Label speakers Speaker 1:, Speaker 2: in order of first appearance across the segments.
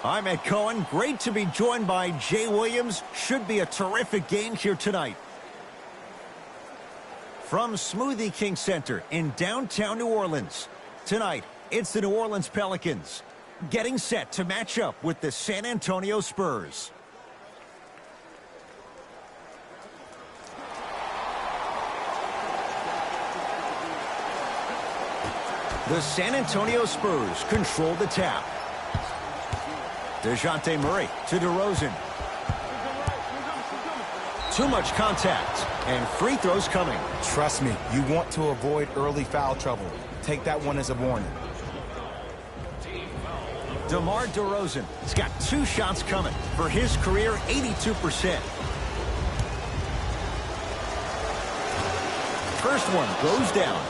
Speaker 1: I'm Ed Cohen. Great to be joined by Jay Williams. Should be a terrific game here tonight. From Smoothie King Center in downtown New Orleans. Tonight, it's the New Orleans Pelicans getting set to match up with the San Antonio Spurs. The San Antonio Spurs control the tap. DeJounte Murray to DeRozan. Too much contact, and free throws coming.
Speaker 2: Trust me, you want to avoid early foul trouble. Take that one as a warning.
Speaker 1: DeMar DeRozan has got 2 shots coming. For his career, 82%. First one goes down.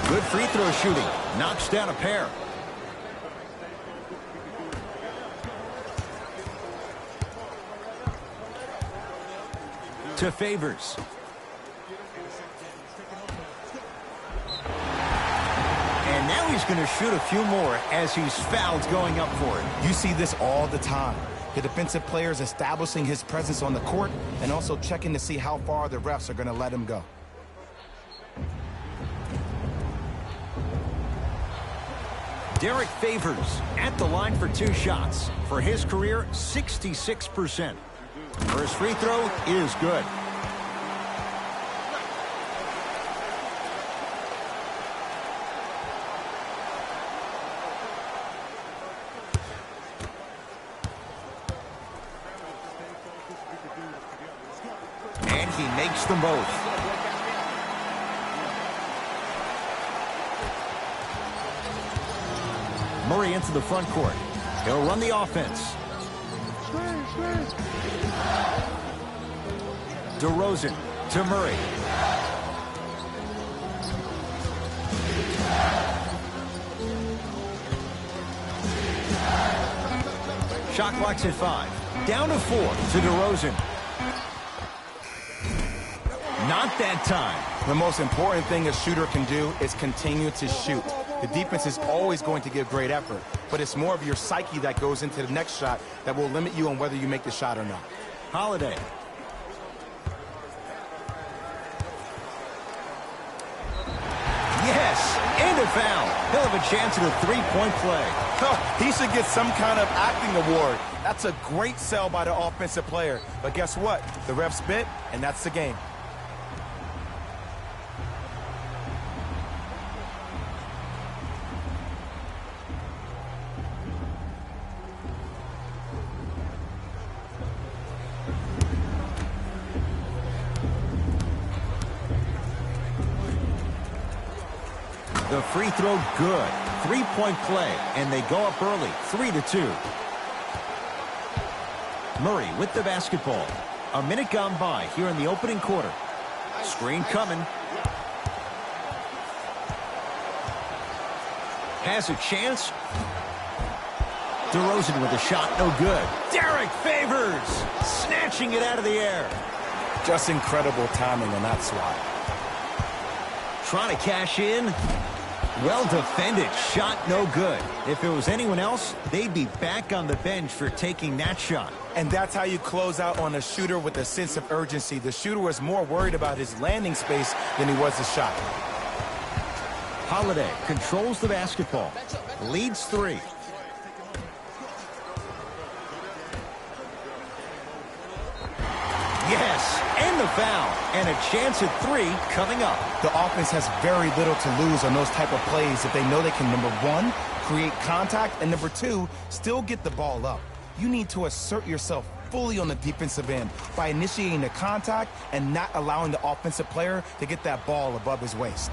Speaker 1: Good free throw shooting. Knocks down a pair. To Favors. And now he's going to shoot a few more as he's fouled going up for it.
Speaker 2: You see this all the time. The defensive player is establishing his presence on the court and also checking to see how far the refs are going to let him go.
Speaker 1: Derek Favors at the line for 2 shots. For his career, 66%. First free throw is good. And he makes them both. Murray into the front court. He'll run the offense. DeRozan to Murray. Shot clock's at 5. Down to 4 to DeRozan. Not that time.
Speaker 2: The most important thing a shooter can do is continue to shoot. The defense is always going to give great effort, but it's more of your psyche that goes into the next shot that will limit you on whether you make the shot or not.
Speaker 1: Holiday. Yes, and a foul. He'll have a chance at a 3-point play.
Speaker 2: Oh, he should get some kind of acting award. That's a great sell by the offensive player. But guess what? The refs bit, and that's the game.
Speaker 1: The free throw good. 3-point play, and they go up early, 3-2. Murray with the basketball. A minute gone by here in the opening quarter. Screen coming. Has a chance. DeRozan with a shot, no good. Derek Favors snatching it out of the air.
Speaker 2: Just incredible timing on that swat.
Speaker 1: Trying to cash in. Well defended. Shot no good. If it was anyone else, they'd be back on the bench for taking that shot.
Speaker 2: And that's how you close out on a shooter with a sense of urgency. The shooter was more worried about his landing space than he was the shot.
Speaker 1: Holiday controls the basketball. Leads 3. Yes, and the foul. And a chance at 3 coming up.
Speaker 2: The offense has very little to lose on those type of plays if they know they can, number 1, create contact, and number 2, still get the ball up. You need to assert yourself fully on the defensive end by initiating the contact and not allowing the offensive player to get that ball above his waist.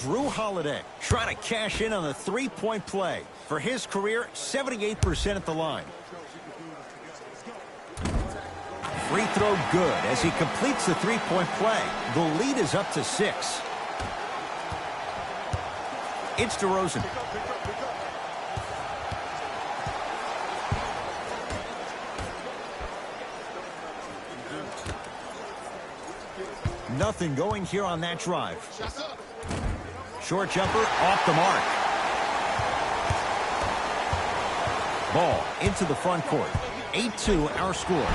Speaker 1: Drew Holiday trying to cash in on the 3-point play. For his career, 78% at the line. Free throw good as he completes the three-point play. The lead is up to 6. It's DeRozan. Nothing going here on that drive. Short jumper off the mark. Ball into the front court. 8-2 our score.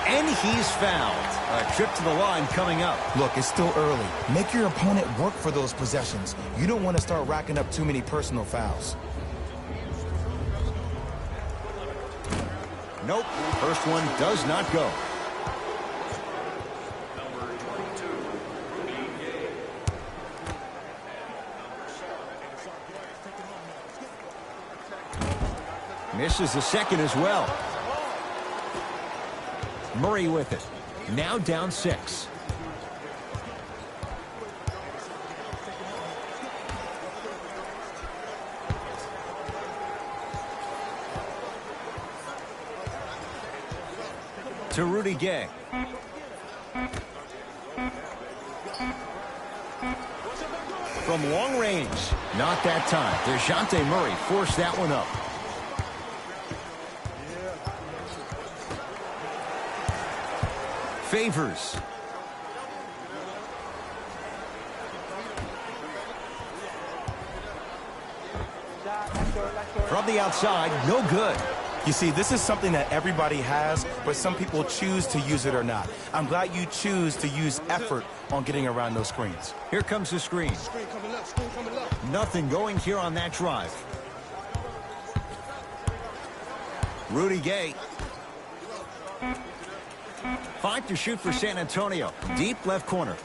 Speaker 1: And he's fouled. A trip to the line coming up.
Speaker 2: Look, it's still early. Make your opponent work for those possessions. You don't want to start racking up too many personal fouls.
Speaker 1: Nope. First one does not go. Misses the second as well. Murray with it. Now down 6. To Rudy Gay. From long range. Not that time. DeJounte Murray forced that one up. Favors. From the outside, no good.
Speaker 2: You see, this is something that everybody has, but some people choose to use it or not. I'm glad you choose to use effort on getting around those screens.
Speaker 1: Here comes the screen. Nothing going here on that drive. Rudy Gay. 5 to shoot for San Antonio. Deep left corner.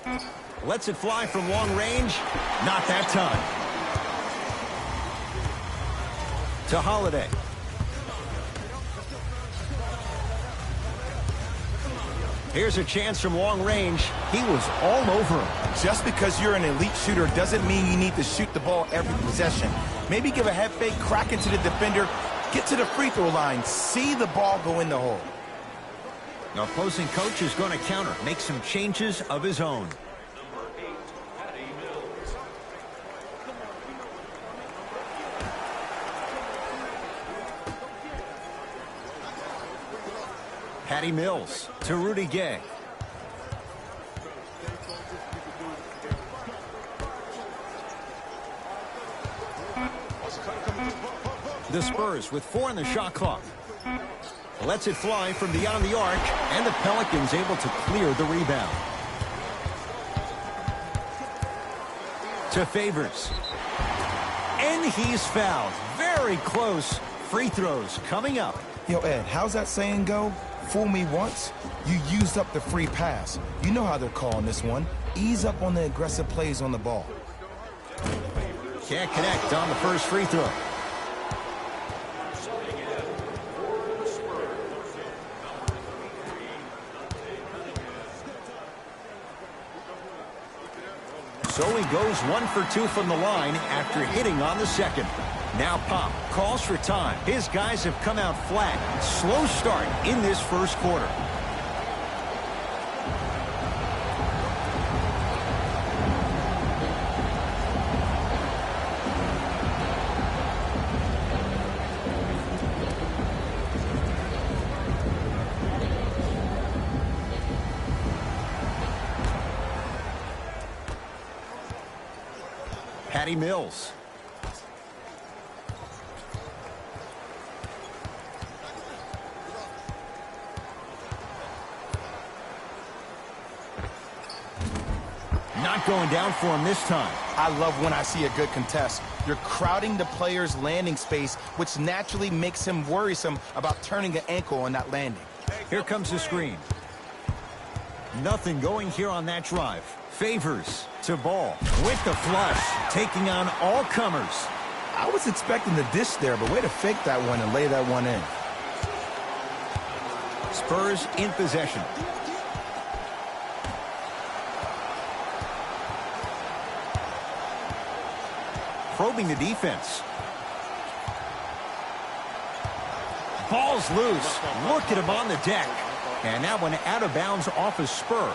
Speaker 1: Lets it fly from long range. Not that time. To Holiday. Here's a chance from long range. He was all over him.
Speaker 2: Just because you're an elite shooter doesn't mean you need to shoot the ball every possession. Maybe give a head fake, crack into the defender, get to the free throw line, see the ball go in the hole.
Speaker 1: The opposing coach is going to counter, make some changes of his own. Patty Mills to Rudy Gay. The Spurs with 4 on the shot clock. Lets it fly from beyond the arc, and the Pelicans able to clear the rebound. To Favors. And he's fouled. Very close. Free throws coming up.
Speaker 2: Yo, Ed, how's that saying go? Fool me once, you used up the free pass. You know how they're calling this one. Ease up on the aggressive plays on the ball.
Speaker 1: Can't connect on the first free throw. So he goes 1 for 2 from the line after hitting on the second. Now Pop calls for time. His guys have come out flat. Slow start in this first quarter. Patty Mills. Not going down for him this time.
Speaker 2: I love when I see a good contest. You're crowding the player's landing space, which naturally makes him worrisome about turning an ankle on that landing.
Speaker 1: Here comes the screen. Nothing going here on that drive. Favors to Ball with the flush, taking on all comers.
Speaker 2: I was expecting the dish there, but way to fake that one and lay that one in.
Speaker 1: Spurs in possession. Probing the defense. Ball's loose. Look at him on the deck. And that one out of bounds off a Spur.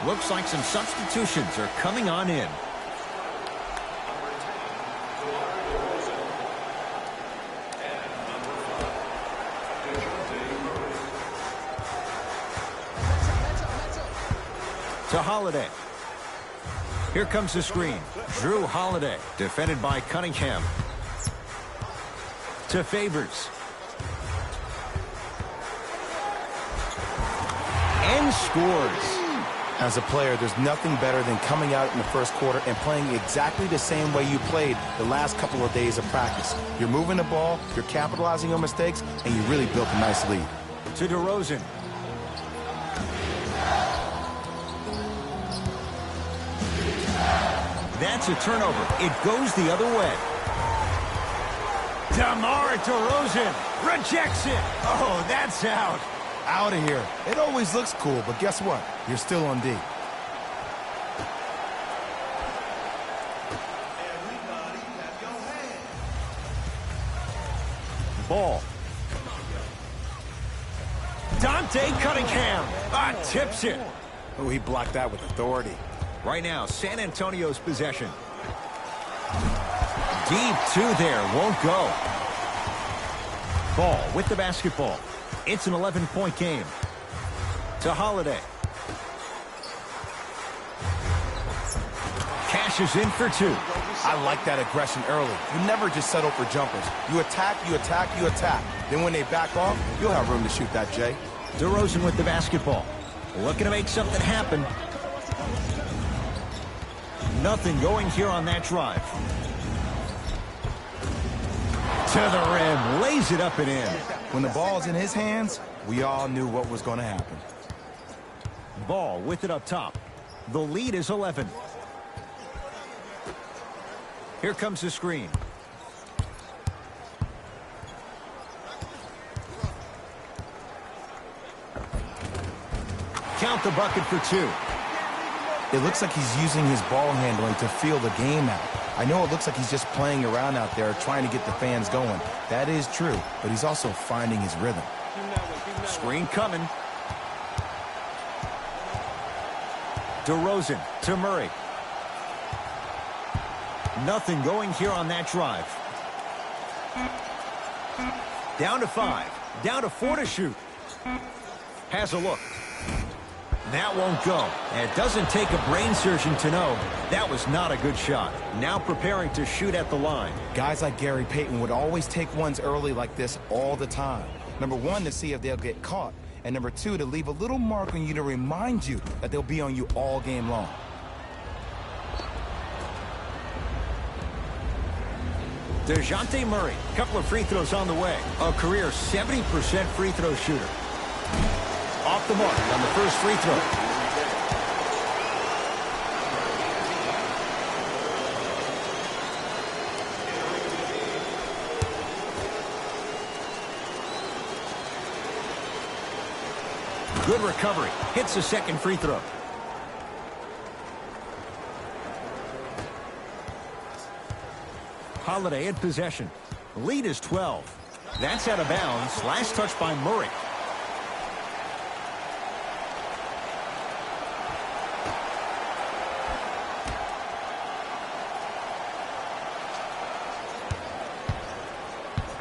Speaker 1: Looks like some substitutions are coming on in. To Holiday. Here comes the screen. Drew Holiday, defended by Cunningham. To Favors. And scores.
Speaker 2: As a player, there's nothing better than coming out in the first quarter and playing exactly the same way you played the last couple of days of practice. You're moving the ball, you're capitalizing on mistakes, and you really built a nice lead.
Speaker 1: To DeRozan. That's a turnover. It goes the other way. DeMar DeRozan rejects it. Oh, that's out.
Speaker 2: Out of here. It always looks cool, but guess what? You're still on D.
Speaker 1: Ball. Dante Cunningham. Tips it.
Speaker 2: Oh, he blocked that with authority.
Speaker 1: Right now, San Antonio's possession. Deep two there, won't go. Ball with the basketball. It's an 11-point game. To Holiday. Cashes in for two.
Speaker 2: I like that aggression early. You never just settle for jumpers. You attack, you attack, you attack. Then when they back off, you'll have room to shoot that, Jay.
Speaker 1: DeRozan with the basketball. Looking to make something happen. Nothing going here on that drive. To the rim. Lays it up and in.
Speaker 2: When the ball's in his hands, we all knew what was going to happen.
Speaker 1: Ball with it up top. The lead is 11. Here comes the screen. Count the bucket for two.
Speaker 2: It looks like he's using his ball handling to feel the game out. I know it looks like he's just playing around out there trying to get the fans going. That is true, but he's also finding his rhythm.
Speaker 1: Screen coming. DeRozan to Murray. Nothing going here on that drive. Down to 5. Down to 4 to shoot. Has a look. That won't go. And it doesn't take a brain surgeon to know that was not a good shot. Now preparing to shoot at the line.
Speaker 2: Guys like Gary Payton would always take ones early like this all the time. Number one, to see if they'll get caught. And number two, to leave a little mark on you to remind you that they'll be on you all game long.
Speaker 1: DeJounte Murray, couple of free throws on the way. A career 70% free throw shooter. Off the mark on the first free throw. Good recovery. Hits the second free throw. Holiday in possession. Lead is 12. That's out of bounds. Last touch by Murray.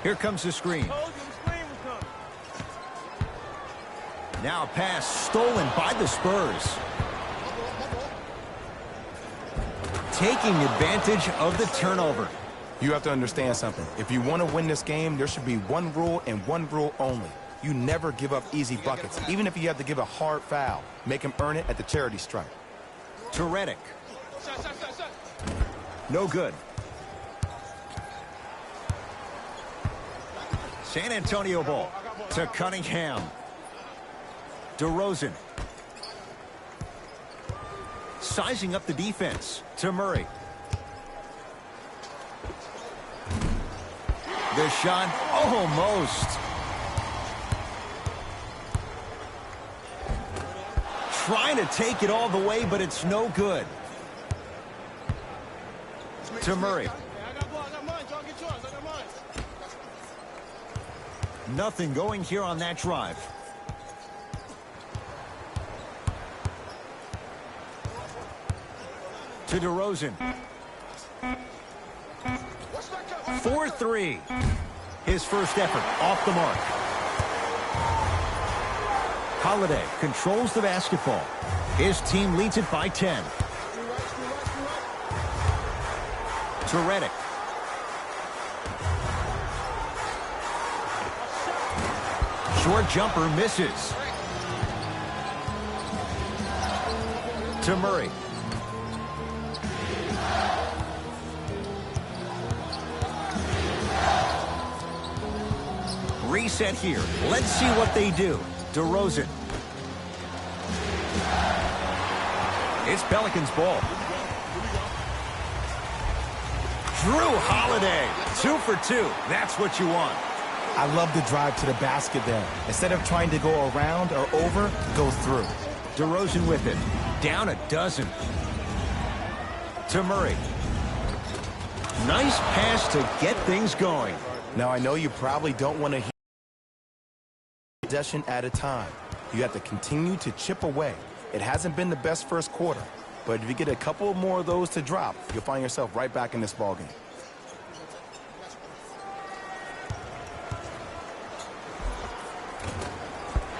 Speaker 1: Here comes the screen. Now a pass stolen by the Spurs. Taking advantage of the turnover.
Speaker 2: You have to understand something. If you want to win this game, there should be one rule and one rule only. You never give up easy buckets, even if you have to give a hard foul. Make him earn it at the charity stripe.
Speaker 1: To Redick. No good. San Antonio ball to Cunningham. DeRozan. Sizing up the defense to Murray. The shot almost. Trying to take it all the way, but it's no good. To Murray. Nothing going here on that drive. To DeRozan. 4-3. His first effort off the mark. Holiday controls the basketball. His team leads it by 10. To Redick. Short jumper misses. To Murray. Reset here. Let's see what they do. DeRozan. It's Pelicans ball. Drew Holiday. 2 for 2. That's what you want.
Speaker 2: I love the drive to the basket there. Instead of trying to go around or over, go through.
Speaker 1: DeRozan with it. Down a dozen. To Murray. Nice pass to get things going.
Speaker 2: Now, I know you probably don't want to hear possession at a time. You have to continue to chip away. It hasn't been the best first quarter, but if you get a couple more of those to drop, you'll find yourself right back in this ballgame.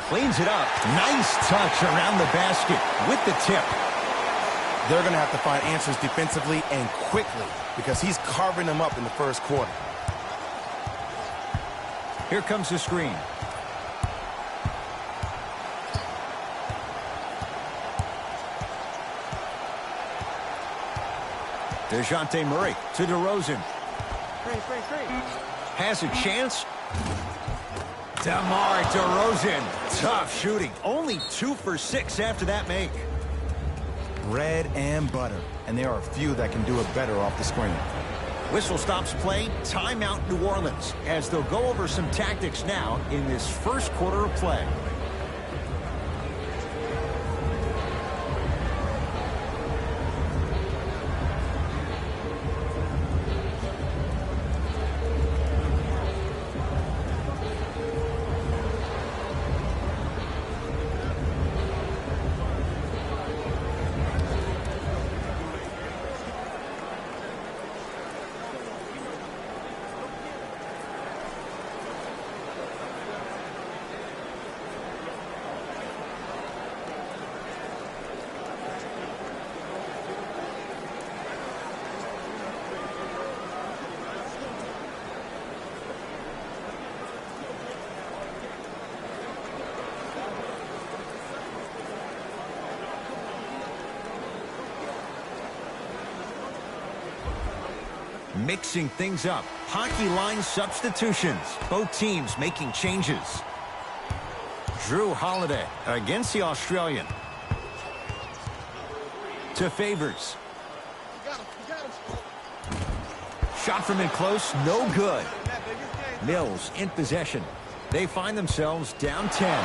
Speaker 1: Cleans it up. Nice touch around the basket with the tip.
Speaker 2: They're going to have to find answers defensively and quickly because he's carving them up in the first quarter.
Speaker 1: Here comes the screen. DeJounte Murray to DeRozan. Has a chance. DeMar DeRozan. Tough shooting. Only 2 for 6 after that make.
Speaker 2: Bread and butter. And there are a few that can do it better off the screen.
Speaker 1: Whistle stops play. Timeout New Orleans as they'll go over some tactics now in this first quarter of play. Mixing things up. Hockey line substitutions. Both teams making changes. Drew Holiday against the Australian. To Favors. Shot from in close. No good. Mills in possession. They find themselves down 10.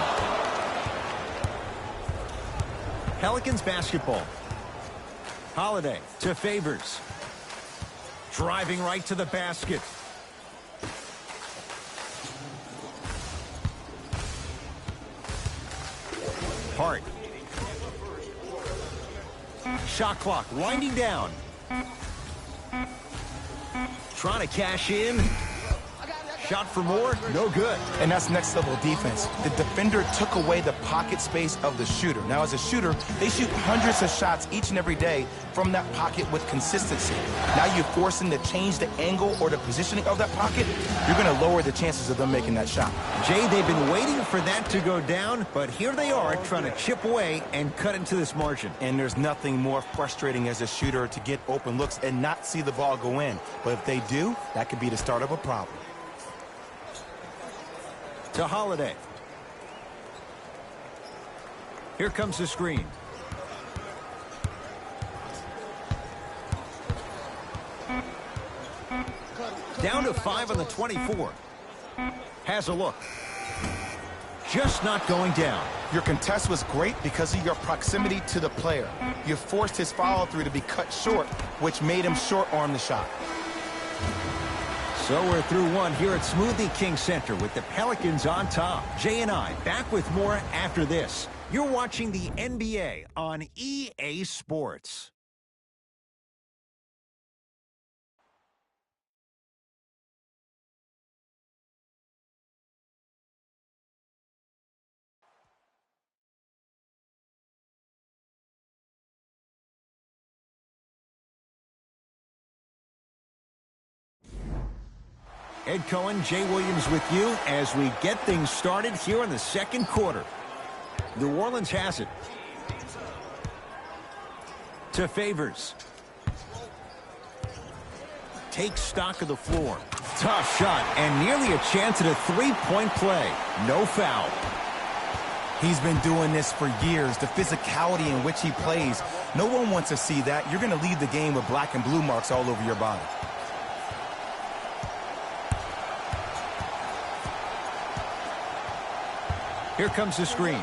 Speaker 1: Pelicans basketball. Holiday to Favors. Driving right to the basket. Hart. Shot clock winding down. Trying to cash in. Shot for more. No good.
Speaker 2: And that's next level defense. The defender took away the pocket space of the shooter. Now, as a shooter, they shoot hundreds of shots each and every day from that pocket with consistency. Now you force them to change the angle or the positioning of that pocket, you're going to lower the chances of them making that shot.
Speaker 1: Jay, they've been waiting for that to go down, but here they are trying to chip away and cut into this margin.
Speaker 2: And there's nothing more frustrating as a shooter to get open looks and not see the ball go in. But if they do, that could be the start of a problem.
Speaker 1: To Holiday. Here comes the screen. Down to 5 on the 24. Has a look. Just not going down.
Speaker 2: Your contest was great because of your proximity to the player. You forced his follow-through to be cut short, which made him short-arm the shot.
Speaker 1: So we're through one here at Smoothie King Center with the Pelicans on top. Jay and I back with more after this. You're watching the NBA on EA Sports. Ed Cohen, Jay Williams with you as we get things started here in the second quarter. New Orleans has it. To Favors. Takes stock of the floor. Tough shot and nearly a chance at a three-point play. No foul.
Speaker 2: He's been doing this for years. The physicality in which he plays. No one wants to see that. You're going to leave the game with black and blue marks all over your body.
Speaker 1: Here comes the screen.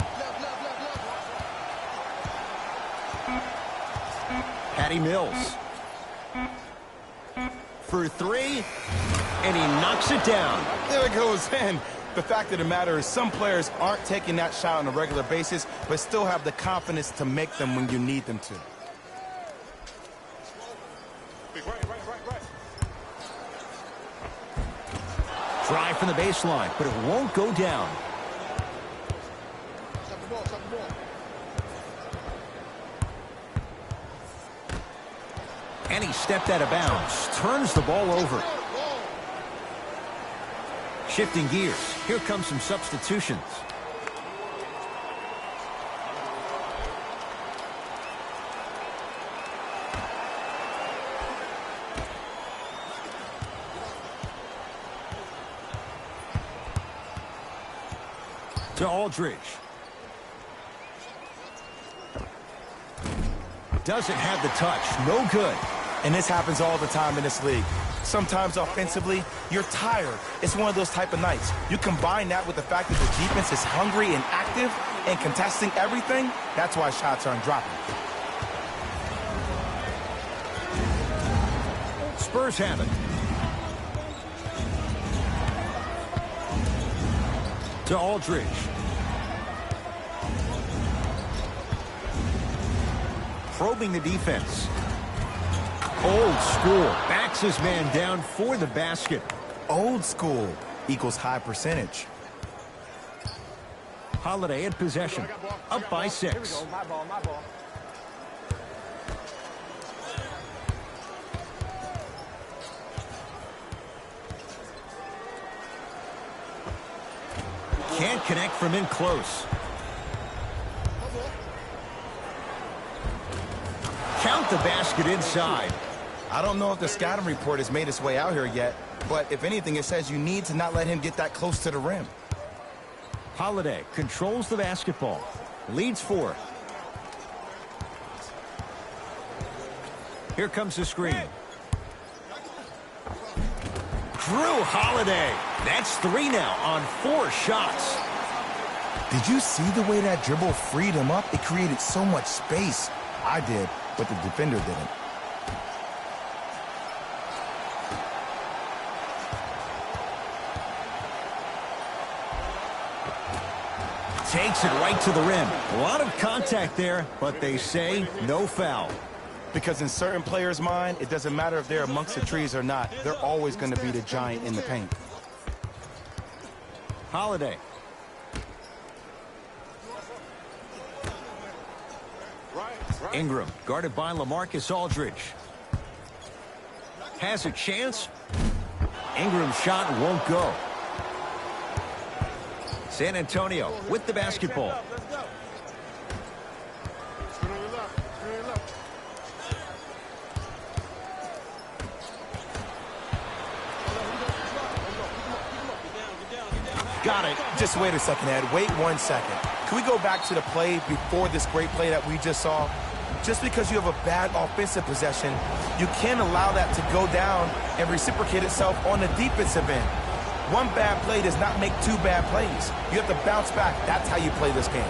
Speaker 1: Patty Mills. For three, and he knocks it down.
Speaker 2: There it goes in. The fact of the matter is some players aren't taking that shot on a regular basis, but still have the confidence to make them when you need them to.
Speaker 1: Drive from the baseline, but it won't go down. And he stepped out of bounds. Turns the ball over. Shifting gears. Here comes some substitutions. To Aldridge. Doesn't have the touch. No good.
Speaker 2: And this happens all the time in this league. Sometimes offensively, you're tired. It's one of those type of nights. You combine that with the fact that the defense is hungry and active and contesting everything, that's why shots aren't dropping.
Speaker 1: Spurs have it. To Aldridge. Probing the defense. Old school. Backs his man down for the basket.
Speaker 2: Old school equals high percentage.
Speaker 1: Holiday in possession. Up by 6.
Speaker 3: My ball.
Speaker 1: Can't connect from in close. Count the basket inside.
Speaker 2: I don't know if the scouting report has made its way out here yet, but if anything, it says you need to not let him get that close to the rim.
Speaker 1: Holiday controls the basketball. Leads 4. Here comes the screen. Drew Holiday. That's 3 now on 4 shots.
Speaker 2: Did you see the way that dribble freed him up? It created so much space. I did, but the defender didn't.
Speaker 1: Takes it right to the rim. A lot of contact there, but they say no foul.
Speaker 2: Because in certain players' mind, it doesn't matter if they're amongst the trees or not. They're always going to be the giant in the paint.
Speaker 1: Holiday. Ingram, guarded by LaMarcus Aldridge. Has a chance. Ingram's shot won't go. San Antonio with the basketball. Got it.
Speaker 2: Just wait a second, Ed. Wait 1 second. Can we go back to the play before this great play that we just saw? Just because you have a bad offensive possession, you can't allow that to go down and reciprocate itself on the defensive end. One bad play does not make 2 bad plays. You have to bounce back. That's how you play this game.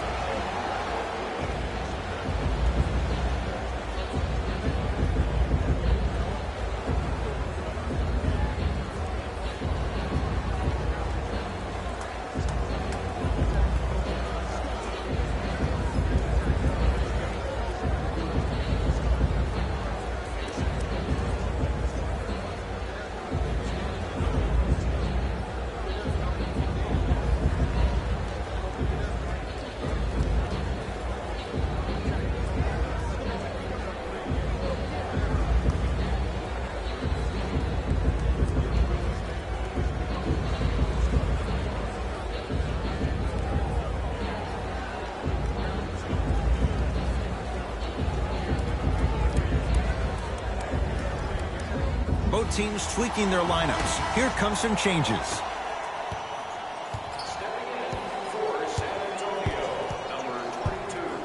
Speaker 1: Both teams tweaking their lineups. Here come some changes.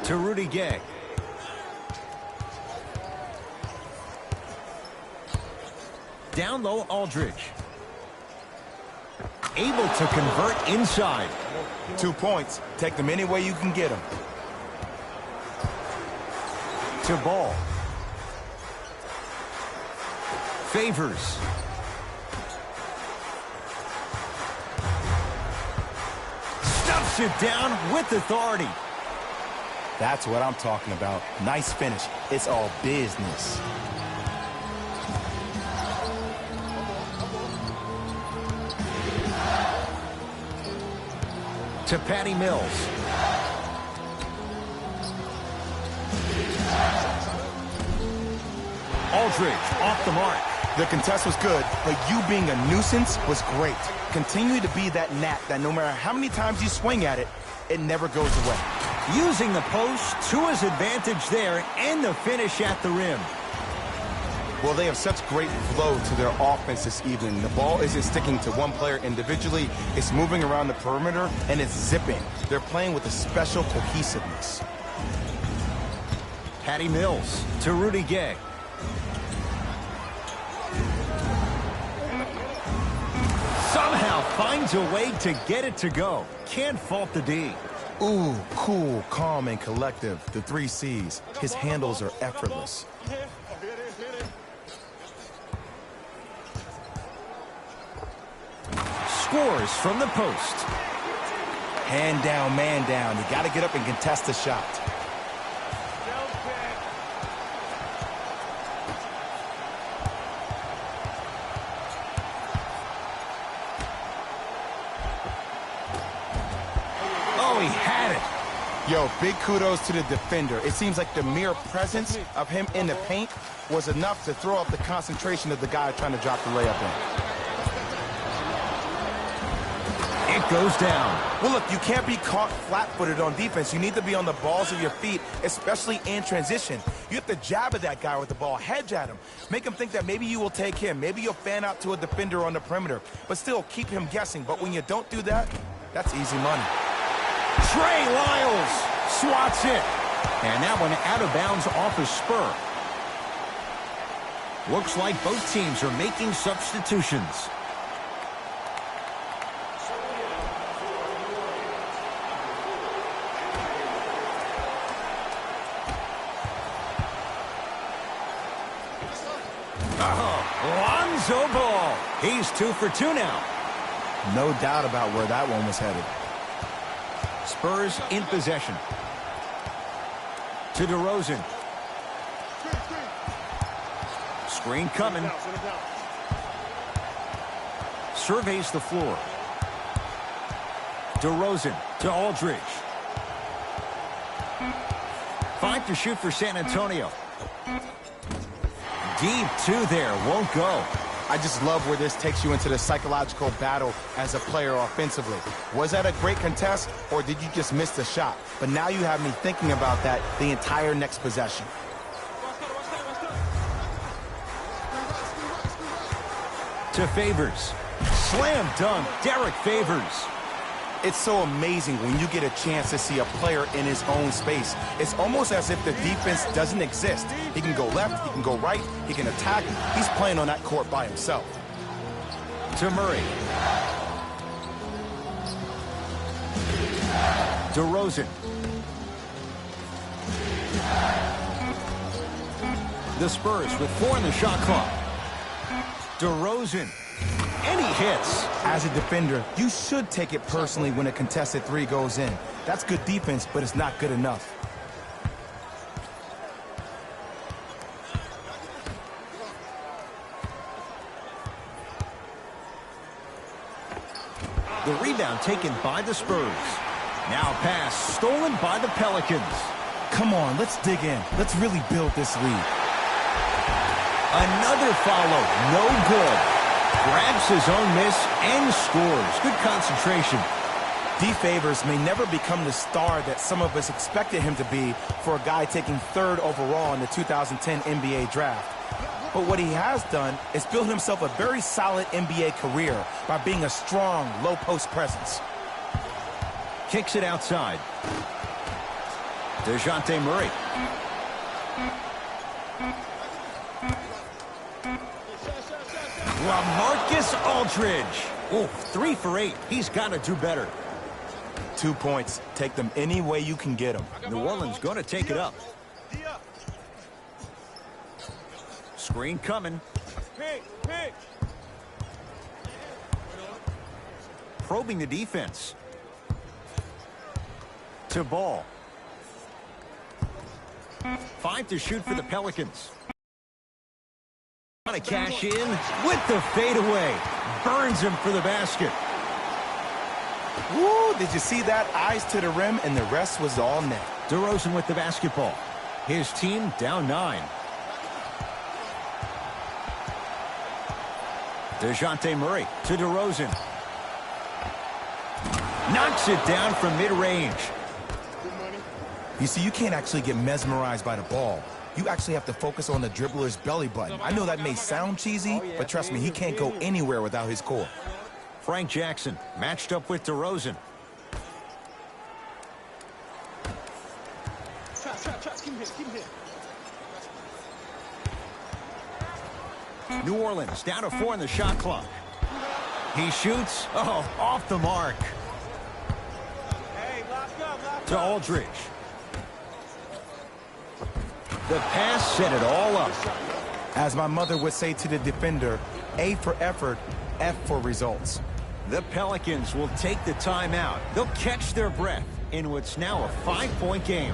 Speaker 1: To Rudy Gay. Down low, Aldridge. Able to convert inside.
Speaker 2: 2 points. Take them any way you can get them.
Speaker 1: To Ball. Favors. Stuffs it down with authority.
Speaker 2: That's what I'm talking about. Nice finish. It's all business.
Speaker 1: To Patty Mills. Aldridge off the mark.
Speaker 2: The contest was good, but you being a nuisance was great. Continue to be that gnat that no matter how many times you swing at it, it never goes away.
Speaker 1: Using the post to his advantage there and the finish at the rim.
Speaker 2: Well, they have such great flow to their offense this evening. The ball isn't sticking to one player individually. It's moving around the perimeter, and it's zipping. They're playing with a special cohesiveness.
Speaker 1: Patty Mills to Rudy Gay. Somehow finds a way to get it to go. Can't fault the D.
Speaker 2: Ooh, cool, calm, and collective. The 3 C's. His handles are effortless.
Speaker 1: Scores from the post.
Speaker 2: Hand down, man down. You got to get up and contest the shot.
Speaker 1: Oh, he had it.
Speaker 2: Yo, big kudos to the defender. It seems like the mere presence of him in the paint was enough to throw off the concentration of the guy trying to drop the layup in.
Speaker 1: It goes down.
Speaker 2: Well, look, you can't be caught flat-footed on defense. You need to be on the balls of your feet, especially in transition. You have to jab at that guy with the ball, hedge at him. Make him think that maybe you will take him. Maybe you'll fan out to a defender on the perimeter. But still, keep him guessing. But when you don't do that, that's easy money.
Speaker 1: Trey Lyles swats it. And that one out of bounds off a spur. Looks like both teams are making substitutions. Lonzo Ball. He's 2 for 2 now.
Speaker 2: No doubt about where that one was headed.
Speaker 1: Spurs in possession. To DeRozan. Screen coming. Surveys the floor. DeRozan to Aldridge. 5 to shoot for San Antonio. Deep 2 there, won't go.
Speaker 2: I just love where this takes you into the psychological battle as a player offensively. Was that a great contest, or did you just miss the shot? But now you have me thinking about that the entire next possession.
Speaker 1: To Favors. Slam dunk, Derek Favors.
Speaker 2: It's so amazing when you get a chance to see a player in his own space. It's almost as if the defense doesn't exist. He can go left, he can go right, he can attack. He's playing on that court by himself.
Speaker 1: To Murray. DeRozan. The Spurs with 4 in the shot clock. DeRozan. And he hits.
Speaker 2: As a defender, you should take it personally when a contested 3 goes in. That's good defense, but it's not good enough.
Speaker 1: The rebound taken by the Spurs. Now pass stolen by the Pelicans.
Speaker 2: Come on, let's dig in. Let's really build this lead.
Speaker 1: Another follow, no good. Grabs his own miss and scores. Good concentration.
Speaker 2: D. Favors may never become the star that some of us expected him to be for a guy taking 3rd overall in the 2010 NBA draft. But what he has done is build himself a very solid NBA career by being a strong, low-post presence.
Speaker 1: Kicks it outside. DeJounte Murray. LaMarcus Aldridge. Oh, 3 for 8. He's got to do better.
Speaker 2: 2 points. Take them any way you can get them.
Speaker 1: New Orleans going to take it up. Screen coming. Probing the defense. To Ball. 5 to shoot for the Pelicans. Trying to cash in with the fadeaway. Burns him for the basket.
Speaker 2: Woo, did you see that? Eyes to the rim, and the rest was all net.
Speaker 1: DeRozan with the basketball. His team down 9. DeJounte Murray to DeRozan. Knocks it down from mid-range.
Speaker 2: You see, you can't actually get mesmerized by the ball. You actually have to focus on the dribbler's belly button. I know that may sound cheesy, but trust me, he can't go anywhere without his core.
Speaker 1: Frank Jackson matched up with DeRozan. New Orleans down to 4 in the shot clock. He shoots. Oh, off the mark. To Aldridge. The pass set it all up.
Speaker 2: As my mother would say to the defender, A for effort, F for results.
Speaker 1: The Pelicans will take the timeout. They'll catch their breath in what's now a 5-point game.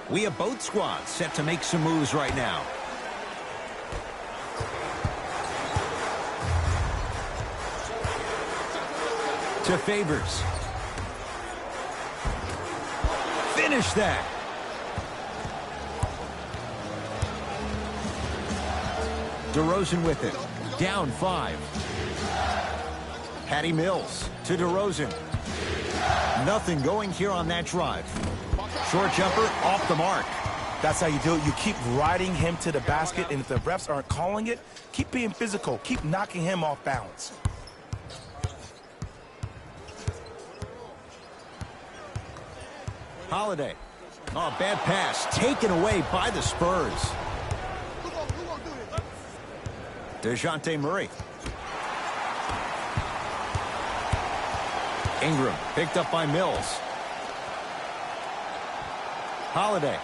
Speaker 1: We have both squads set to make some moves right now. To Favors. Finish that. DeRozan with it. Down 5. Patty Mills to DeRozan. Nothing going here on that drive. Short jumper off the mark.
Speaker 2: That's how you do it. You keep riding him to the basket, and if the refs aren't calling it, keep being physical. Keep knocking him off balance.
Speaker 1: Holiday. Oh, bad pass. Taken away by the Spurs. DeJounte Murray. Ingram picked up by Mills. Holiday.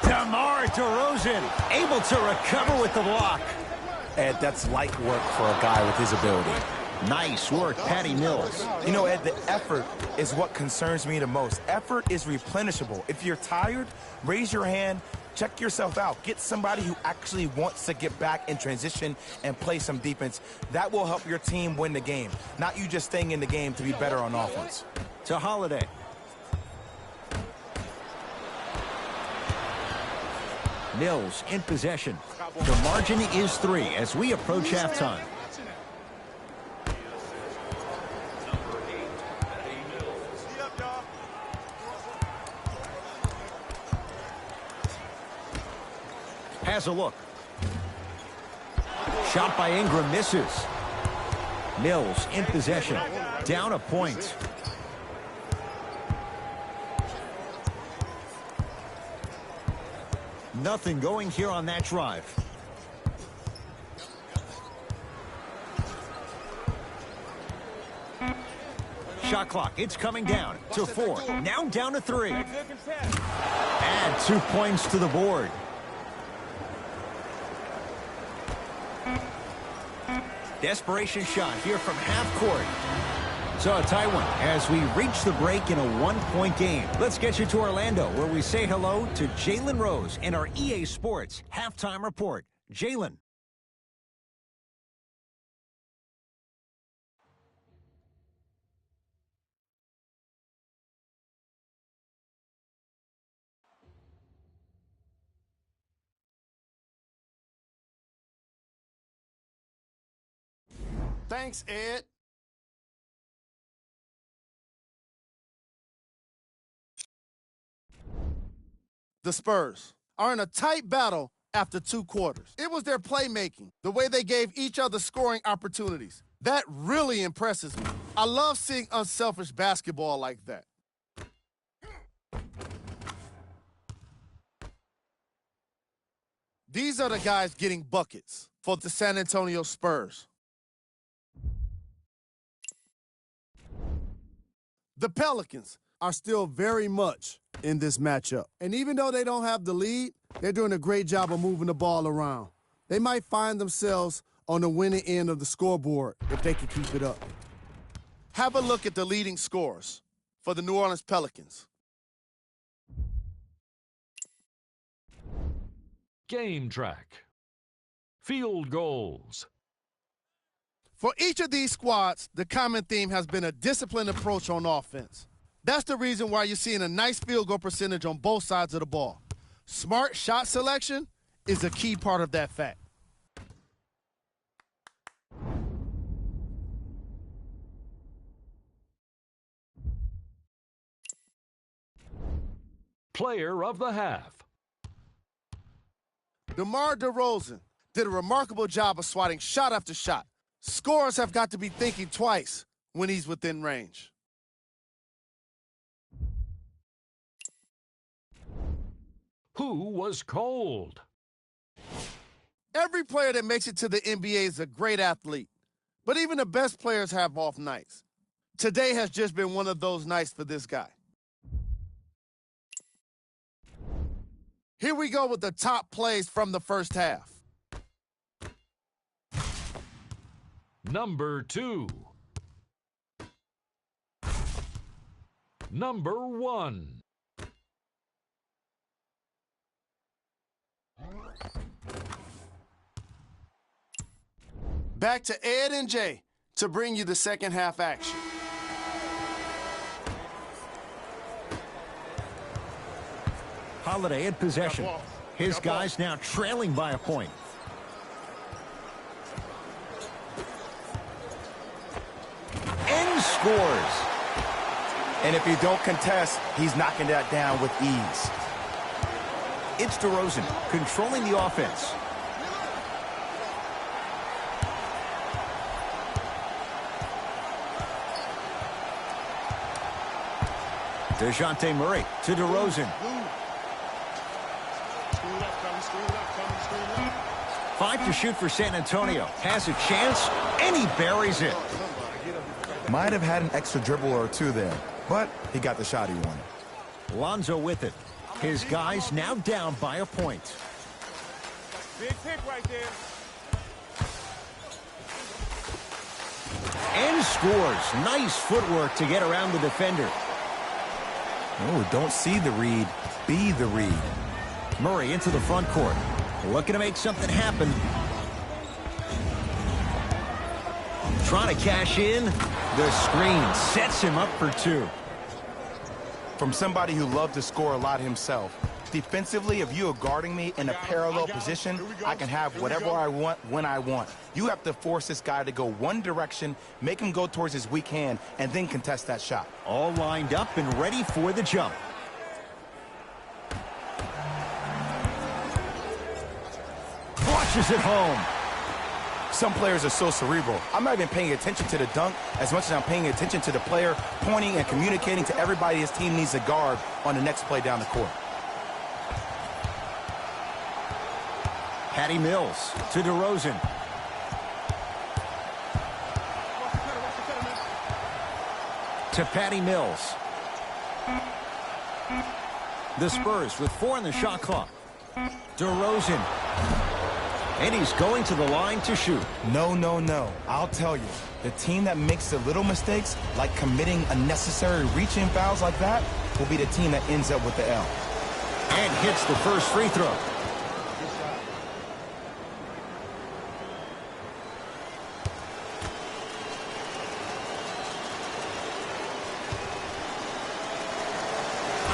Speaker 1: DeMar DeRozan able to recover with the block.
Speaker 2: Ed, that's light work for a guy with his ability.
Speaker 1: Nice work, Patty Mills.
Speaker 2: You know, Ed, the effort is what concerns me the most. Effort is replenishable. If you're tired, raise your hand, check yourself out. Get somebody who actually wants to get back in transition and play some defense. That will help your team win the game, not you just staying in the game to be better on offense.
Speaker 1: To Holiday. Mills in possession. The margin is 3 as we approach halftime. Has a look. Shot by Ingram misses. Mills in possession. Down a point. Nothing going here on that drive. Shot clock, it's coming down to 4. Now down to 3. Add 2 points to the board. Desperation shot here from half court. So a tight one as we reach the break in a 1-point game. Let's get you to Orlando, where we say hello to Jalen Rose in our EA Sports Halftime Report. Jalen.
Speaker 3: Thanks, Ed. The Spurs are in a tight battle after 2 quarters. It was their playmaking, the way they gave each other scoring opportunities. That really impresses me. I love seeing unselfish basketball like that. These are the guys getting buckets for the San Antonio Spurs. The Pelicans are still very much in this matchup. And even though they don't have the lead, they're doing a great job of moving the ball around. They might find themselves on the winning end of the scoreboard if they can keep it up. Have a look at the leading scorers for the New Orleans Pelicans.
Speaker 4: Game track. Field goals.
Speaker 3: For each of these squads, the common theme has been a disciplined approach on offense. That's the reason why you're seeing a nice field goal percentage on both sides of the ball. Smart shot selection is a key part of that fact.
Speaker 4: Player of the half.
Speaker 3: DeMar DeRozan did a remarkable job of swatting shot after shot. Scorers have got to be thinking twice when he's within range.
Speaker 4: Who was cold?
Speaker 3: Every player that makes it to the NBA is a great athlete, but even the best players have off nights. Today has just been one of those nights for this guy. Here we go with the top plays from the first half.
Speaker 4: Number 2. Number 1.
Speaker 3: Back to Ed and Jay to bring you the second half action.
Speaker 1: Holiday in possession. His guys now trailing by a point. And scores.
Speaker 2: And if you don't contest, he's knocking that down with ease.
Speaker 1: It's DeRozan controlling the offense. DeJounte Murray to DeRozan. 5 to shoot for San Antonio. Has a chance, and he buries it.
Speaker 2: Might have had an extra dribble or two there, but he got the shot he wanted.
Speaker 1: Lonzo with it. His guys now down by a point.
Speaker 5: Big pick right there.
Speaker 1: And scores. Nice footwork to get around the defender.
Speaker 2: Oh, don't see the read, be the read.
Speaker 1: Murray into the front court. Looking to make something happen. Trying to cash in. The screen sets him up for 2.
Speaker 2: From somebody who loved to score a lot himself, defensively, if you are guarding me in a parallel position, I can have whatever I want when I want. You have to force this guy to go one direction, make him go towards his weak hand, and then contest that shot.
Speaker 1: All lined up and ready for the jump. Flushes it home.
Speaker 2: Some players are so cerebral. I'm not even paying attention to the dunk as much as I'm paying attention to the player pointing and communicating to everybody his team needs to guard on the next play down the court.
Speaker 1: Patty Mills to DeRozan. to Patty Mills. The Spurs with 4 on the shot clock. DeRozan. And he's going to the line to shoot.
Speaker 2: No, no, no. I'll tell you. The team that makes the little mistakes, like committing unnecessary reach-in fouls like that, will be the team that ends up with the L.
Speaker 1: And hits the first free throw.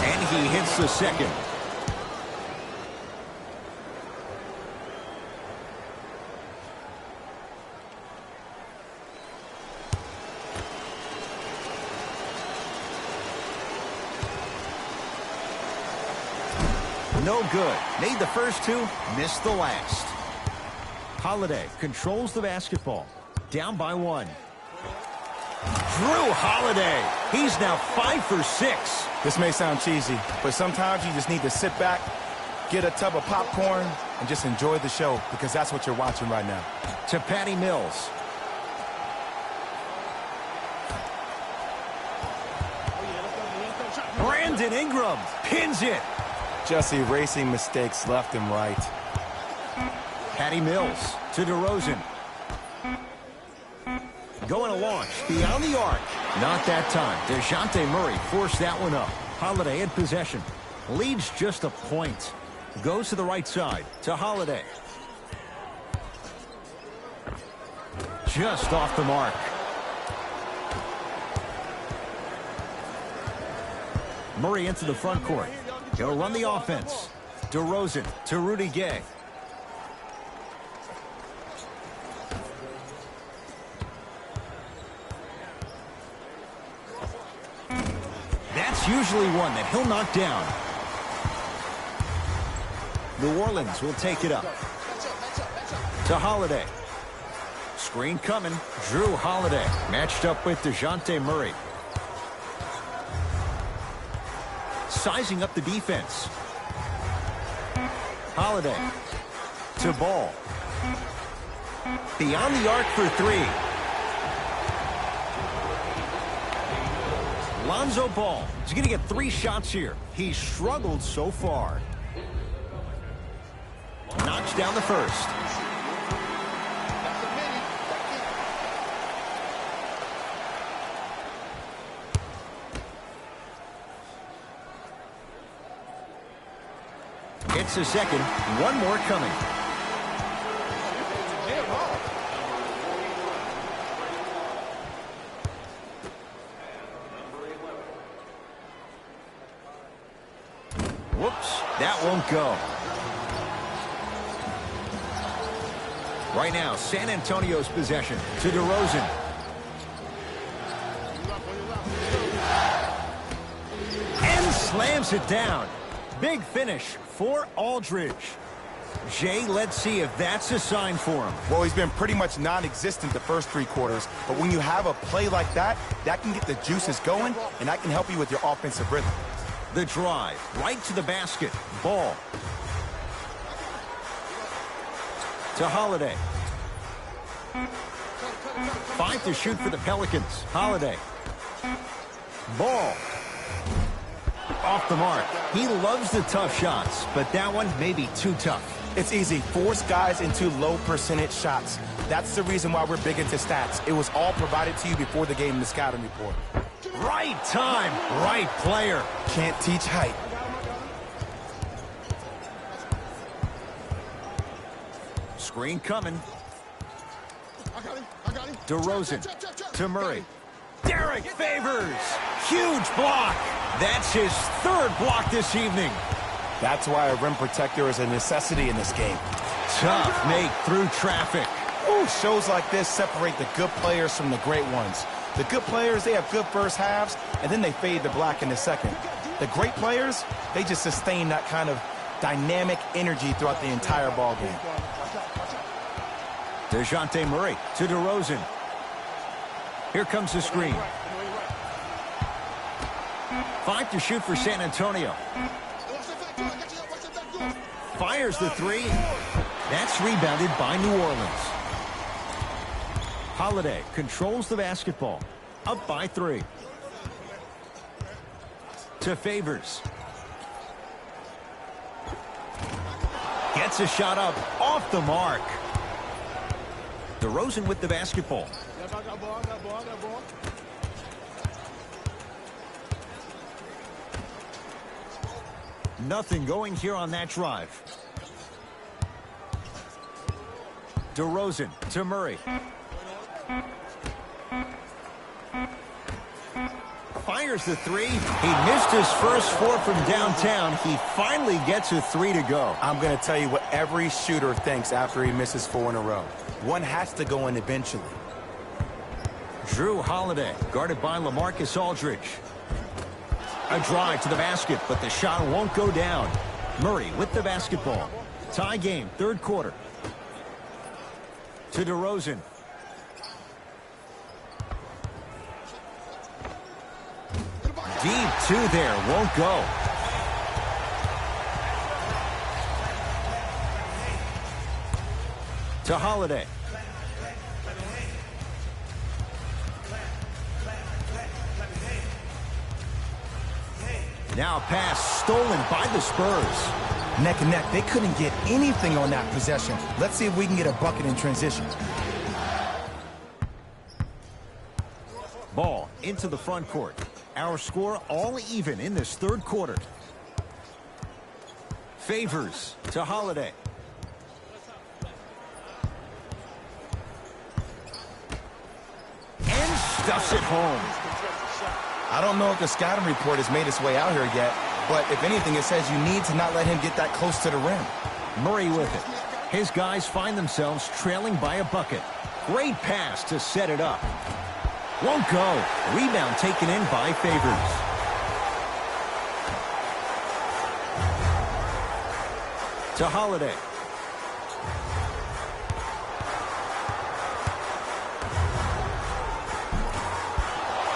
Speaker 1: And he hits the second. No good. Made the first two, missed the last. Holiday controls the basketball. Down by 1. Drew Holiday. He's now 5 for 6.
Speaker 2: This may sound cheesy, but sometimes you just need to sit back, get a tub of popcorn, and just enjoy the show, because that's what you're watching right now.
Speaker 1: To Patty Mills. Brandon Ingram pins it.
Speaker 2: Just erasing mistakes left and right.
Speaker 1: Patty Mills to DeRozan. Going to launch beyond the arc. Not that time. DeJounte Murray forced that one up. Holiday in possession. Leads just a point. Goes to the right side to Holiday. Just off the mark. Murray into the front court. He'll run the offense. DeRozan to Rudy Gay. That's usually one that he'll knock down. New Orleans will take it up. To Holiday. Screen coming. Drew Holiday matched up with DeJounte Murray. Sizing up the defense. Holiday to Ball. Beyond the arc for 3. Lonzo Ball is going to get 3 shots here. He's struggled so far. Knocks down the first. It's a second. One more coming. Whoops, that won't go. Right now, San Antonio's possession to DeRozan. And slams it down. Big finish for Aldridge. Jay, let's see if that's a sign for him.
Speaker 2: Well, he's been pretty much non-existent the first 3 quarters, but when you have a play like that, that can get the juices going, and that can help you with your offensive rhythm.
Speaker 1: The drive, right to the basket. Ball. To Holiday. 5 to shoot for the Pelicans. Holiday. Ball. Off the mark. He loves the tough shots, but that one may be too tough.
Speaker 2: It's easy. Force guys into low percentage shots. That's the reason why we're big into stats. It was all provided to you before the game in the scouting report.
Speaker 1: Right time, right player.
Speaker 2: Can't teach height.
Speaker 1: Screen coming. DeRozan to Murray. Derek Favors. Huge block. That's his 3rd block this evening.
Speaker 2: That's why a rim protector is a necessity in this game.
Speaker 1: Tough make through traffic.
Speaker 2: Ooh, shows like this separate the good players from the great ones. The good players, they have good first halves, and then they fade to black in the second. The great players, they just sustain that kind of dynamic energy throughout the entire ball game.
Speaker 1: DeJounte Murray to DeRozan. Here comes the screen. 5 to shoot for San Antonio. Fires the 3. That's rebounded by New Orleans. Holiday controls the basketball. Up by 3. To Favors. Gets a shot up, off the mark. DeRozan with the basketball. Nothing going here on that drive. DeRozan to Murray. Fires the three. He missed his first four from downtown. He finally gets a three to go.
Speaker 2: I'm going to tell you what every shooter thinks after he misses 4 in a row. One has to go in eventually.
Speaker 1: Drew Holiday, guarded by LaMarcus Aldridge. A drive to the basket, but the shot won't go down. Murray with the basketball. Tie game, third quarter. To DeRozan. Deep two there, won't go. To Holiday. Now a pass stolen by the Spurs.
Speaker 2: Neck and neck. They couldn't get anything on that possession. Let's see if we can get a bucket in transition.
Speaker 1: Ball into the front court. Our score all even in this third quarter. Favors to Holiday. And stuffs it home.
Speaker 2: I don't know if the scouting report has made its way out here yet, but if anything, it says you need to not let him get that close to the rim.
Speaker 1: Murray with it. His guys find themselves trailing by a bucket. Great pass to set it up. Won't go. Rebound taken in by Favors. To Holiday.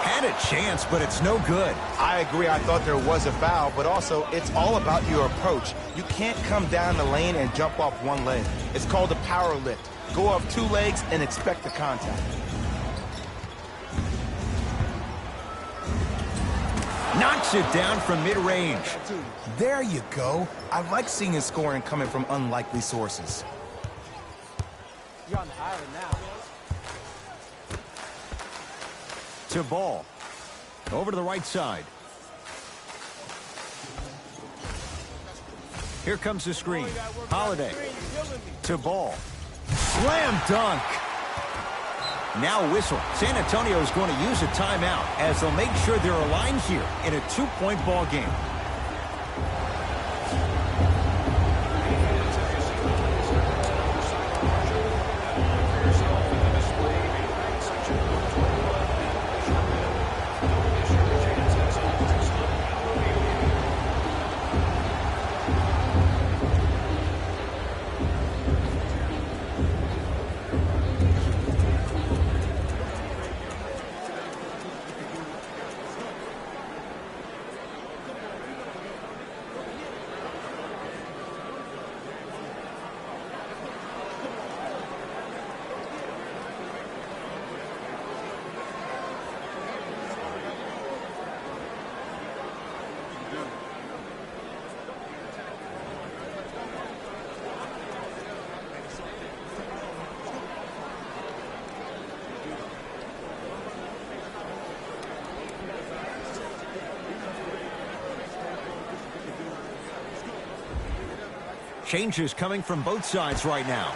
Speaker 1: Had a chance, but it's no good.
Speaker 2: I agree. I thought there was a foul, but also it's all about your approach. You can't come down the lane and jump off one leg. It's called a power lift. Go off 2 legs and expect the contact.
Speaker 1: Knocks it down from mid-range.
Speaker 2: There you go. I like seeing his scoring coming from unlikely sources.
Speaker 5: You're on the island now.
Speaker 1: To Ball. Over to the right side. Here comes the screen. Holiday. To Ball. Slam dunk. Now whistle. San Antonio is going to use a timeout as they'll make sure they're aligned here in a 2-point ball game. Changes coming from both sides right now.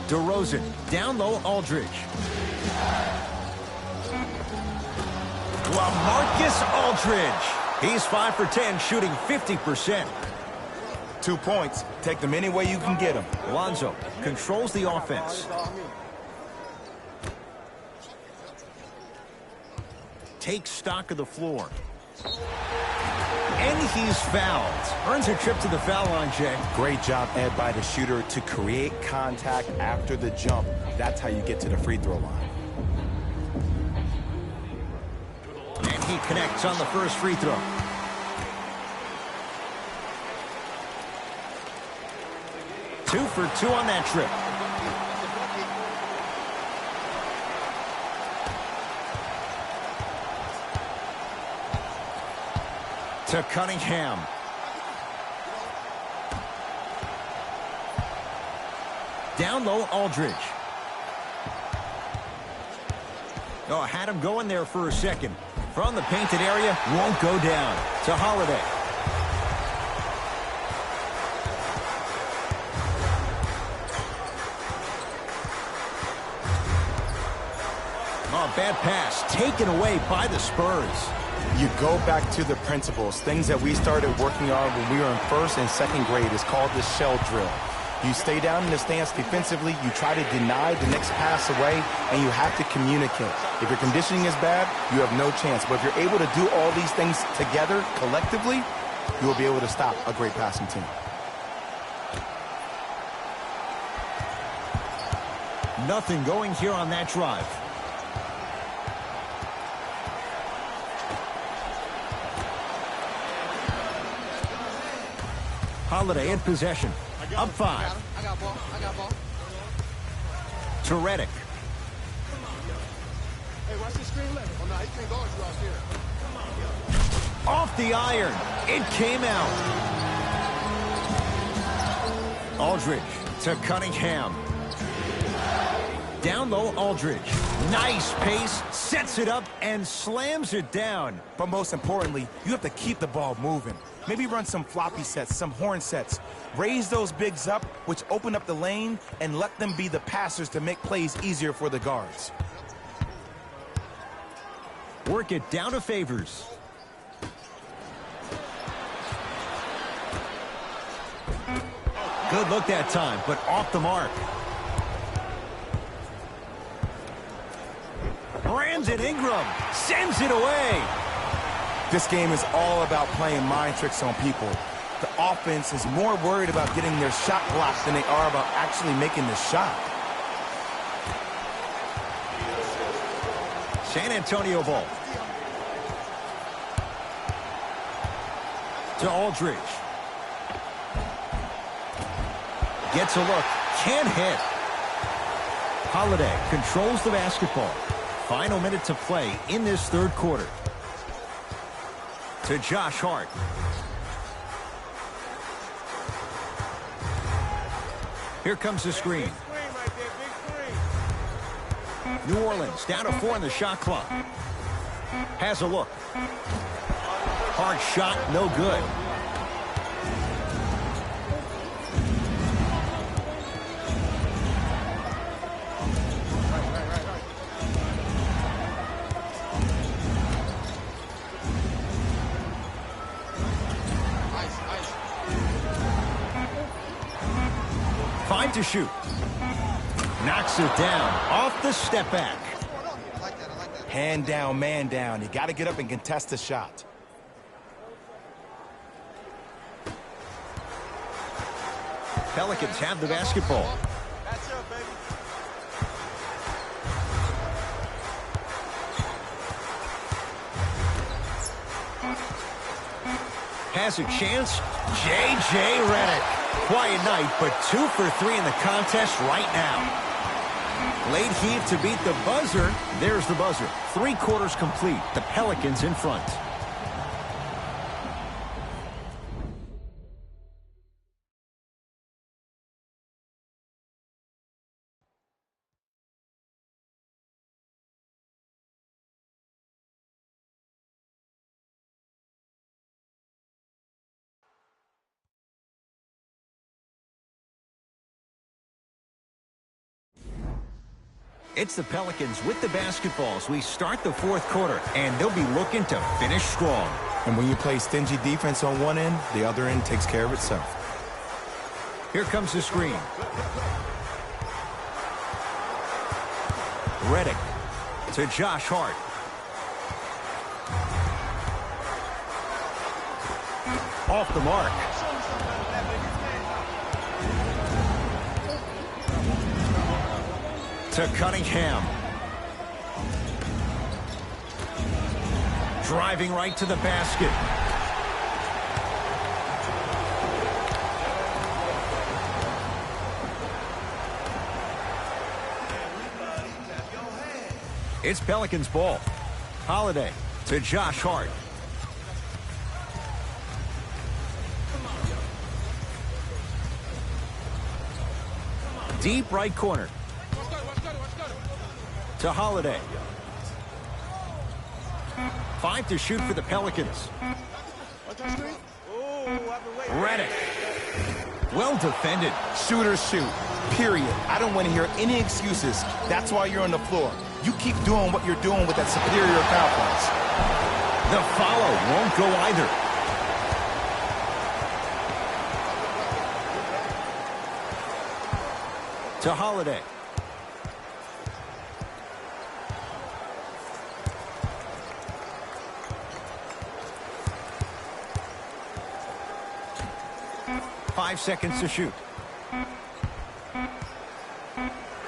Speaker 1: DeRozan, down low, Aldridge. LaMarcus Aldridge. He's 5 for 10, shooting 50%.
Speaker 2: 2 points. Take them any way you can get them.
Speaker 1: Lonzo controls the offense. Takes stock of the floor. And he's fouled. Earns a trip to the foul line, Jay.
Speaker 2: Great job, Ed, by the shooter to create contact after the jump. That's how you get to the free throw line.
Speaker 1: And He connects on the first free throw. Two for two on that trip. To Cunningham. Down low, Aldridge. Oh, had him going there for a second. From the painted area, won't go down. To Holiday. Oh, bad pass taken away by the Spurs.
Speaker 2: You go back to the principles, things that we started working on when we were in first and second grade. Is called the shell drill. You stay down in the stance defensively, you try to deny the next pass away, and you have to communicate. If your conditioning is bad, you have no chance. But if you're able to do all these things together, collectively, you will be able to stop a great passing team.
Speaker 1: Nothing going here on that drive. Holiday in possession. Up 5.
Speaker 5: I got ball.
Speaker 1: To Redick.
Speaker 5: Hey, watch the screen left. Oh, no, he can't guard you out here.
Speaker 1: Off the iron. It came out. Aldridge to Cunningham. Down low, Aldridge. Nice pace. Sets it up and slams it down.
Speaker 2: But most importantly, you have to keep the ball moving. Maybe run some floppy sets, some horn sets. Raise those bigs up, which open up the lane, and let them be the passers to make plays easier for the guards.
Speaker 1: Work it down to Favors. Good look that time, but off the mark. Brandon Ingram sends it away.
Speaker 2: This game is all about playing mind tricks on people. The offense is more worried about getting their shot blocked than they are about actually making the shot.
Speaker 1: San Antonio ball. To Aldridge. Gets a look. Can't hit. Holiday controls the basketball. Final minute to play in this third quarter. To Josh Hart. Here comes the screen. New Orleans down to 4 in the shot clock. Has a look. Hard shot, no good. Five to shoot. Knocks it down off the step back.
Speaker 2: Hand down, man down. You got to get up and contest the shot.
Speaker 1: Pelicans have the basketball.
Speaker 5: That's up, baby.
Speaker 1: Has a chance. J.J. Redick. Quiet night, but 2 for 3 in the contest right now. Late heave to beat the buzzer. There's the buzzer. 3 quarters complete. The Pelicans in front. It's the Pelicans with the basketball as we start the fourth quarter, and they'll be looking to finish strong.
Speaker 2: And when you play stingy defense on one end, the other end takes care of itself.
Speaker 1: Here comes the screen. Redick to Josh Hart. Off the mark. To Cunningham. Driving right to the basket. It's Pelicans ball. Holiday to Josh Hart. Deep right corner. To Holiday. 5 to shoot for the Pelicans. Redick. Well defended.
Speaker 2: Shooters shoot, period. I don't want to hear any excuses. That's why you're on the floor. You keep doing what you're doing with that superior Falcons.
Speaker 1: The follow won't go either. To Holiday. Five seconds to shoot.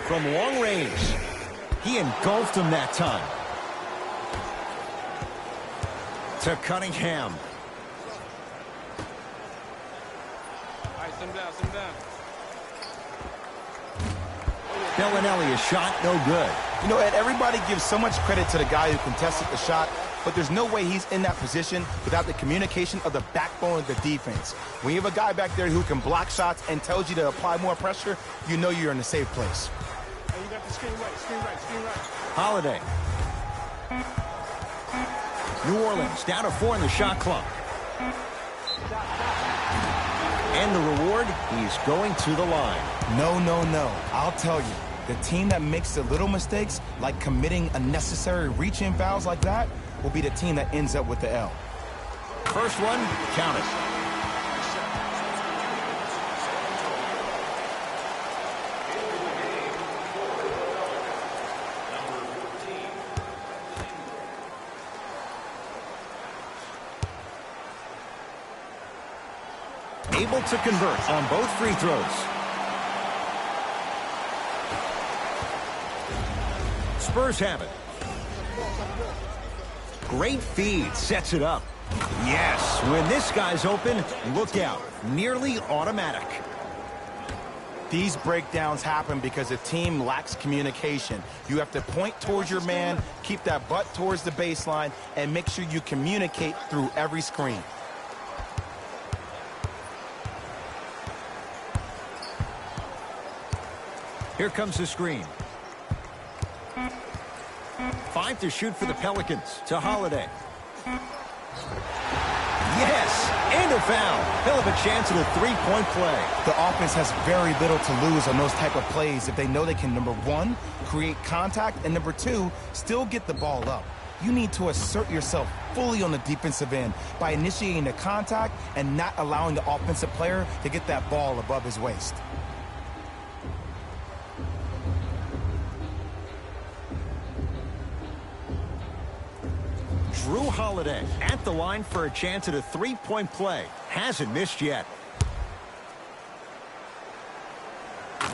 Speaker 1: From long range. He engulfed him that time. To Cunningham.
Speaker 5: All right, sit down, sit down.
Speaker 1: Bellinelli, a shot, no good.
Speaker 2: You know, Ed, everybody gives so much credit to the guy who contested the shot, but there's no way he's in that position without the communication of the backbone of the defense. When you have a guy back there who can block shots and tells you to apply more pressure, you know you're in a safe place.
Speaker 5: Hey, you got the screen right, screen right, screen right.
Speaker 1: Holiday. New Orleans down to 4 in the shot clock. And the reward, he's going to the line.
Speaker 2: No, no, no. I'll tell you, the team that makes the little mistakes, like committing unnecessary reach-in fouls like that, will be the team that ends up with the L.
Speaker 1: First one, count it. Able to convert on both free throws. Spurs have it. Great feed, sets it up. Yes, when this guy's open, look out. Nearly automatic.
Speaker 2: These breakdowns happen because the team lacks communication. You have to point towards your man, keep that butt towards the baseline, and make sure you communicate through every screen.
Speaker 1: Here comes the screen. 5 to shoot for the Pelicans. To Holiday. Yes! And a foul. They'll have a chance at a three-point play.
Speaker 2: The offense has very little to lose on those type of plays if they know they can, number one, create contact, and number two, still get the ball up. You need to assert yourself fully on the defensive end by initiating the contact and not allowing the offensive player to get that ball above his waist.
Speaker 1: Drew Holiday at the line for a chance at a three-point play. Hasn't missed yet.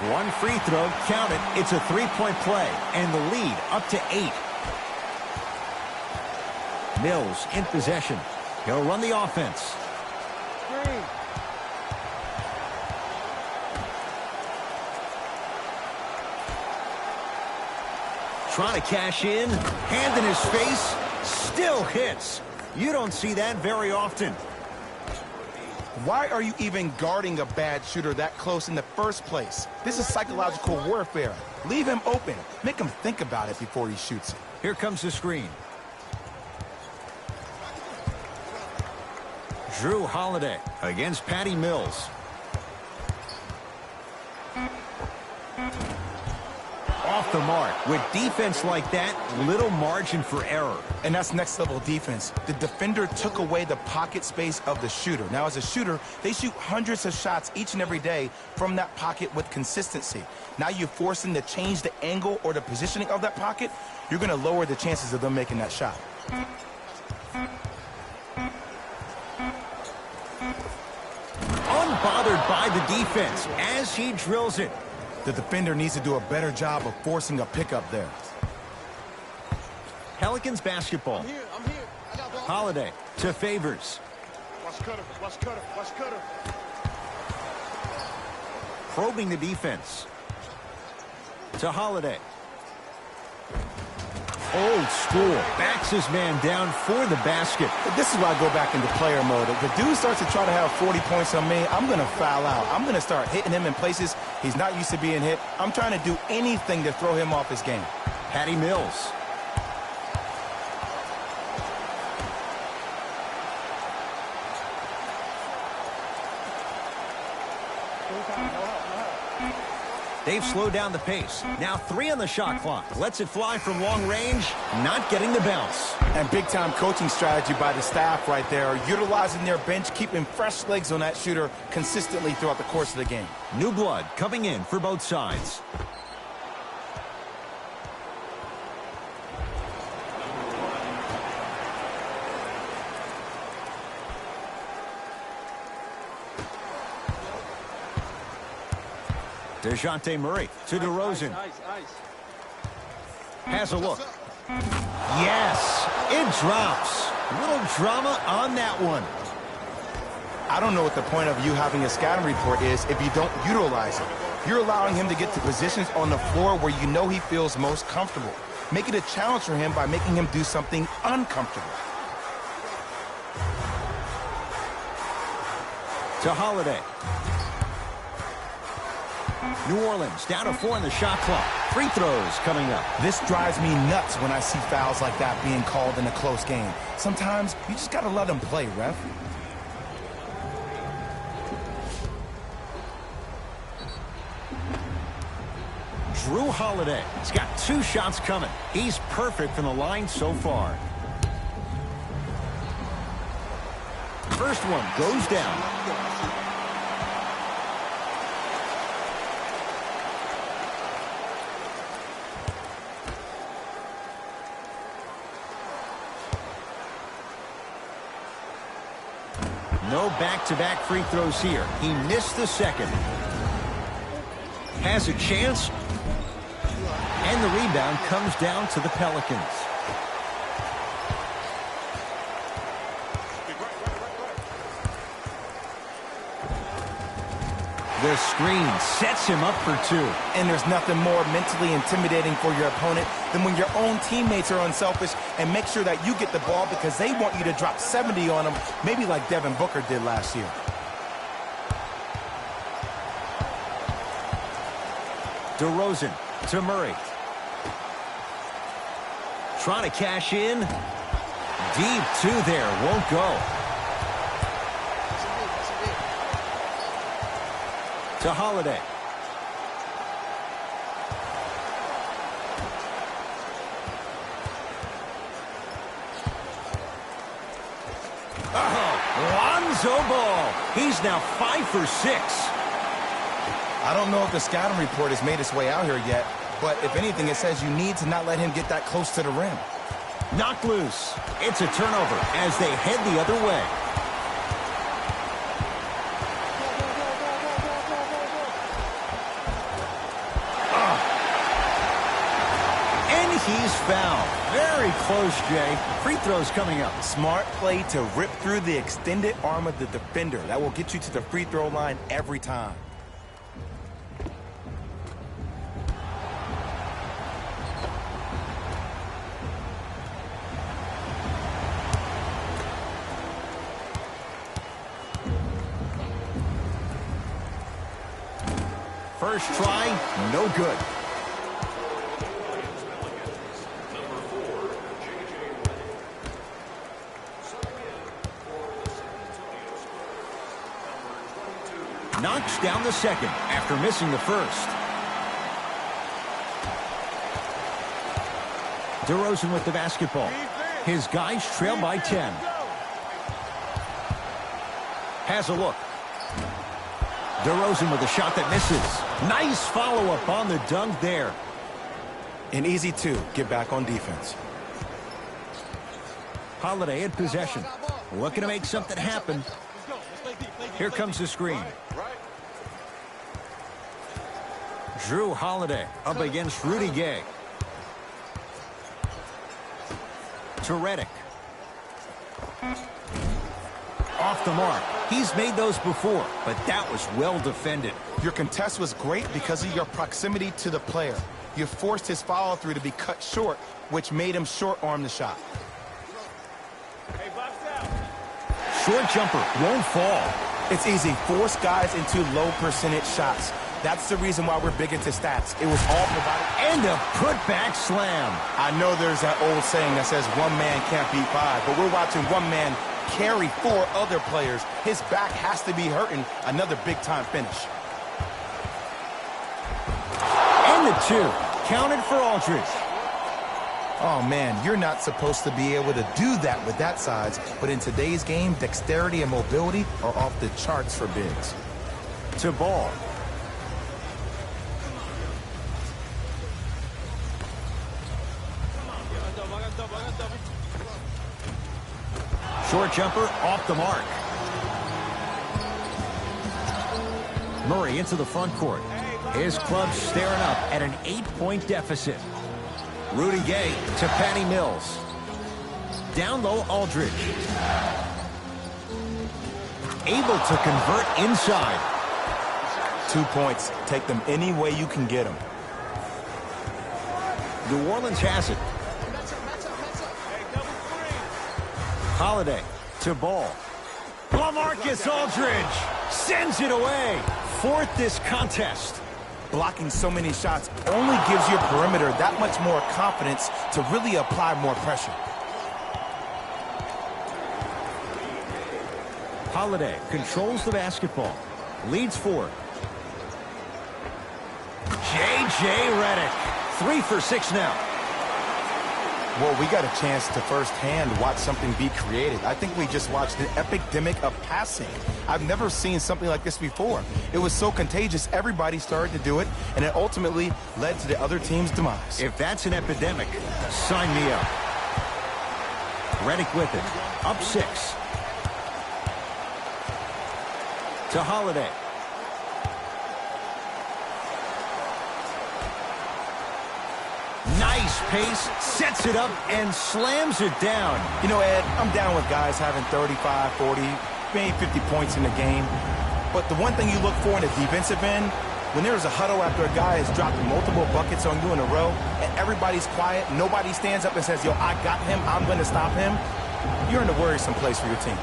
Speaker 1: One free throw, count it. It's a three-point play, and the lead up to 8. Mills in possession. He'll run the offense. Trying to cash in. Hand in his face. Still hits. You don't see that very often.
Speaker 2: Why are you even guarding a bad shooter that close in the first place? This is psychological warfare. Leave him open. Make him think about it before he shoots it.
Speaker 1: Here comes the screen. Drew Holiday against Patty Mills. Off the mark. With defense like that, little margin for error.
Speaker 2: And that's next level defense. The defender took away the pocket space of the shooter. Now, as a shooter, they shoot hundreds of shots each and every day from that pocket with consistency. Now you force them to change the angle or the positioning of that pocket, you're going to lower the chances of them making that shot.
Speaker 1: Unbothered by the defense as he drills it.
Speaker 2: The defender needs to do a better job of forcing a pickup there.
Speaker 1: Pelicans basketball.
Speaker 5: I'm here. I got ball.
Speaker 1: Holiday to Favors.
Speaker 5: Watch Cutter. Watch Cutter. Watch Cutter.
Speaker 1: Probing the defense. To Holiday. Old school. Backs his man down for the basket.
Speaker 2: This is why I go back into player mode. If the dude starts to try to have 40 points on me, I'm going to foul out. I'm going to start hitting him in places he's not used to being hit. I'm trying to do anything to throw him off his game.
Speaker 1: Patty Mills. They've slowed down the pace. Now 3 on the shot clock. Lets it fly from long range. Not getting the bounce.
Speaker 2: And big-time coaching strategy by the staff right there, utilizing their bench, keeping fresh legs on that shooter consistently throughout the course of the game.
Speaker 1: New blood coming in for both sides. DeJounte Murray to DeRozan. Has a look. Yes, it drops. A little drama on that one.
Speaker 2: I don't know what the point of you having a scouting report is if you don't utilize it. You're allowing him to get to positions on the floor where you know he feels most comfortable. Make it a challenge for him by making him do something uncomfortable.
Speaker 1: To Holiday. New Orleans down to 4 on the shot clock. Free throws coming up.
Speaker 2: This drives me nuts when I see fouls like that being called in a close game. Sometimes you just got to let them play, ref.
Speaker 1: Drew Holiday. He's got 2 shots coming. He's perfect from the line so far. First one goes down. No back-to-back free throws here. He missed the second. Has a chance. And the rebound comes down to the Pelicans. The screen sets him up for 2.
Speaker 2: And there's nothing more mentally intimidating for your opponent than when your own teammates are unselfish and make sure that you get the ball because they want you to drop 70 on them, maybe like Devin Booker did last year.
Speaker 1: DeRozan to Murray. Trying to cash in. Deep 2 there. Won't go. To Holiday. Lonzo Ball. He's now 5 for 6.
Speaker 2: I don't know if the scouting report has made its way out here yet, but if anything, it says you need to not let him get that close to the rim.
Speaker 1: Knocked loose. It's a turnover as they head the other way. He's fouled. Very close, Jay. Free throws coming up.
Speaker 2: Smart play to rip through the extended arm of the defender. That will get you to the free throw line every time.
Speaker 1: First try, no good. Knocks down the second after missing the first. DeRozan with the basketball. His guys trail by 10. Has a look. DeRozan with a shot that misses. Nice follow-up on the dunk there.
Speaker 2: An easy 2. Get back on defense.
Speaker 1: Holiday in possession. Looking to make something happen. Here comes the screen. Drew Holiday up against Rudy Gay. To Redick. Off the mark. He's made those before, but that was well defended.
Speaker 2: Your contest was great because of your proximity to the player. You forced his follow-through to be cut short, which made him short-arm the shot.
Speaker 1: Short jumper won't fall.
Speaker 2: It's easy. Force guys into low-percentage shots. That's the reason why we're big into stats. It was all provided.
Speaker 1: And a put-back slam.
Speaker 2: I know there's that old saying that says one man can't beat five, but we're watching one man carry four other players. His back has to be hurting. Another big-time finish.
Speaker 1: And the two. Counted for Aldridge.
Speaker 2: Oh, man, you're not supposed to be able to do that with that size, but in today's game, dexterity and mobility are off the charts for bigs.
Speaker 1: To Ball. Short jumper off the mark. Murray into the front court. His club staring up at an 8-point deficit. Rudy Gay to Patty Mills. Down low, Aldridge. Able to convert inside.
Speaker 2: 2 points. Take them any way you can get them.
Speaker 1: New Orleans has it. Holiday to Ball. LaMarcus Aldridge sends it away. Fourth this contest.
Speaker 2: Blocking so many shots only gives your perimeter that much more confidence to really apply more pressure.
Speaker 1: Holiday controls the basketball. Leads forward. J.J. Redick. 3 for 6 now.
Speaker 2: Well, we got a chance to firsthand watch something be created. I think we just watched an epidemic of passing. I've never seen something like this before. It was so contagious, everybody started to do it, and it ultimately led to the other team's demise.
Speaker 1: If that's an epidemic, sign me up. Redick with it. Up 6. To Holiday. Nice pace, sets it up, and slams it down.
Speaker 2: You know, Ed, I'm down with guys having 35, 40, maybe 50 points in the game. But the one thing you look for in a defensive end, when there's a huddle after a guy has dropped multiple buckets on you in a row, and everybody's quiet, nobody stands up and says, yo, I got him, I'm going to stop him, you're in a worrisome place for your team.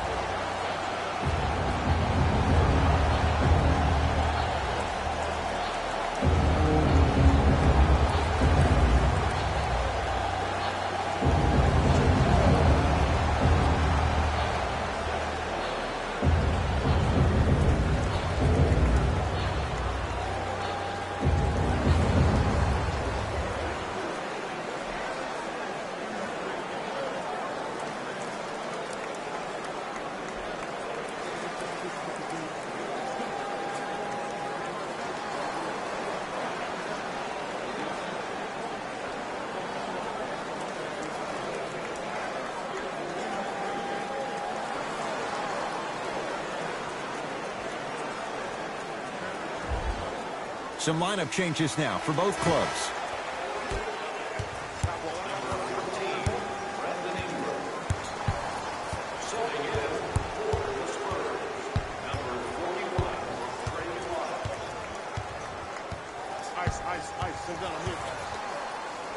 Speaker 1: Some lineup changes now for both clubs.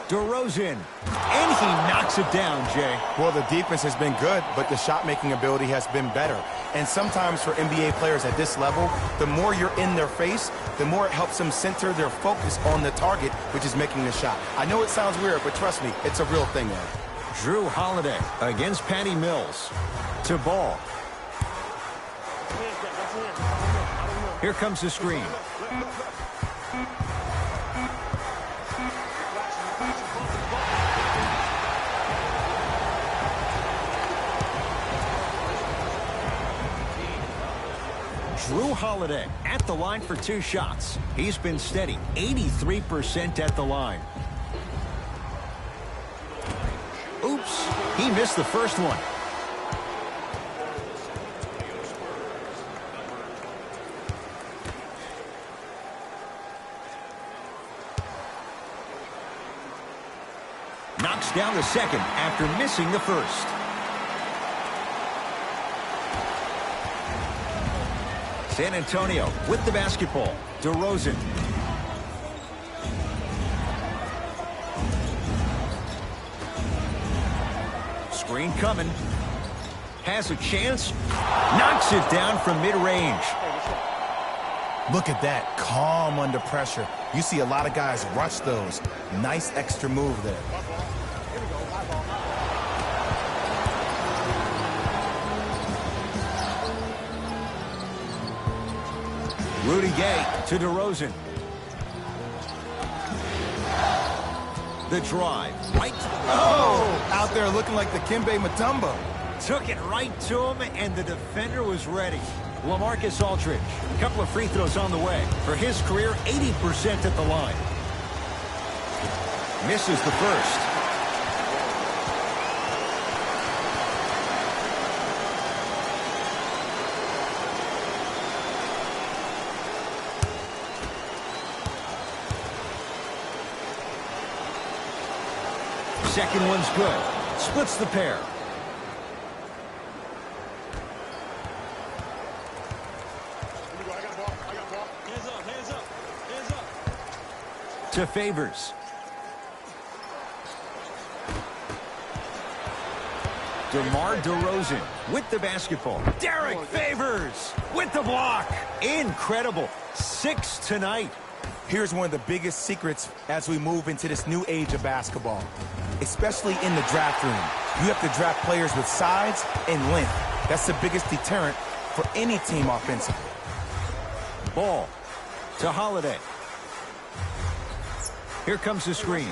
Speaker 1: DeRozan, and he knocks it down, Jay.
Speaker 2: Well, the defense has been good, but the shot-making ability has been better. And sometimes for NBA players at this level, the more you're in their face, the more it helps them center their focus on the target, which is making the shot. I know it sounds weird, but trust me, it's a real thing, Ed.
Speaker 1: Drew Holiday against Patty Mills. To Ball. Here comes the screen. Drew Holiday at the line for 2 shots. He's been steady, 83% at the line. Oops, he missed the first one. Knocks down the second after missing the first. San Antonio with the basketball. DeRozan. Screen coming. Has a chance. Knocks it down from mid-range.
Speaker 2: Look at that, calm under pressure. You see a lot of guys rush those. Nice extra move there.
Speaker 1: Rudy Gay to DeRozan. The drive. Right.
Speaker 2: Oh! Out there looking like the Kimbe Mutombo.
Speaker 1: Took it right to him, and the defender was ready. LaMarcus Aldridge. A couple of free throws on the way. For his career, 80% at the line. Misses the first. Second one's good. Splits the pair. To Favors. DeMar DeRozan with the basketball. Derek Favors with the block. Incredible. 6 tonight.
Speaker 2: Here's one of the biggest secrets as we move into this new age of basketball, especially in the draft room. You have to draft players with size and length. That's the biggest deterrent for any team offensively.
Speaker 1: Ball to Holiday. Here comes the screen.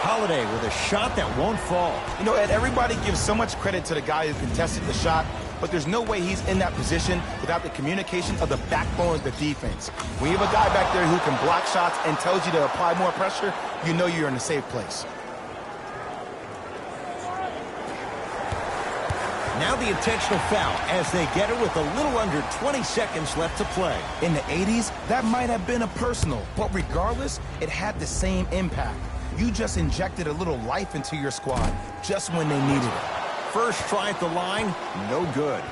Speaker 1: Holiday with a shot that won't fall.
Speaker 2: You know, Ed, everybody gives so much credit to the guy who contested the shot, but there's no way he's in that position without the communication of the backbone of the defense. When you have a guy back there who can block shots and tells you to apply more pressure, you know you're in a safe place.
Speaker 1: Now the intentional foul as they get it with a little under 20 seconds left to play.
Speaker 2: In the 80s, that might have been a personal, but regardless, it had the same impact. You just injected a little life into your squad just when they needed it.
Speaker 1: First try at the line, no good.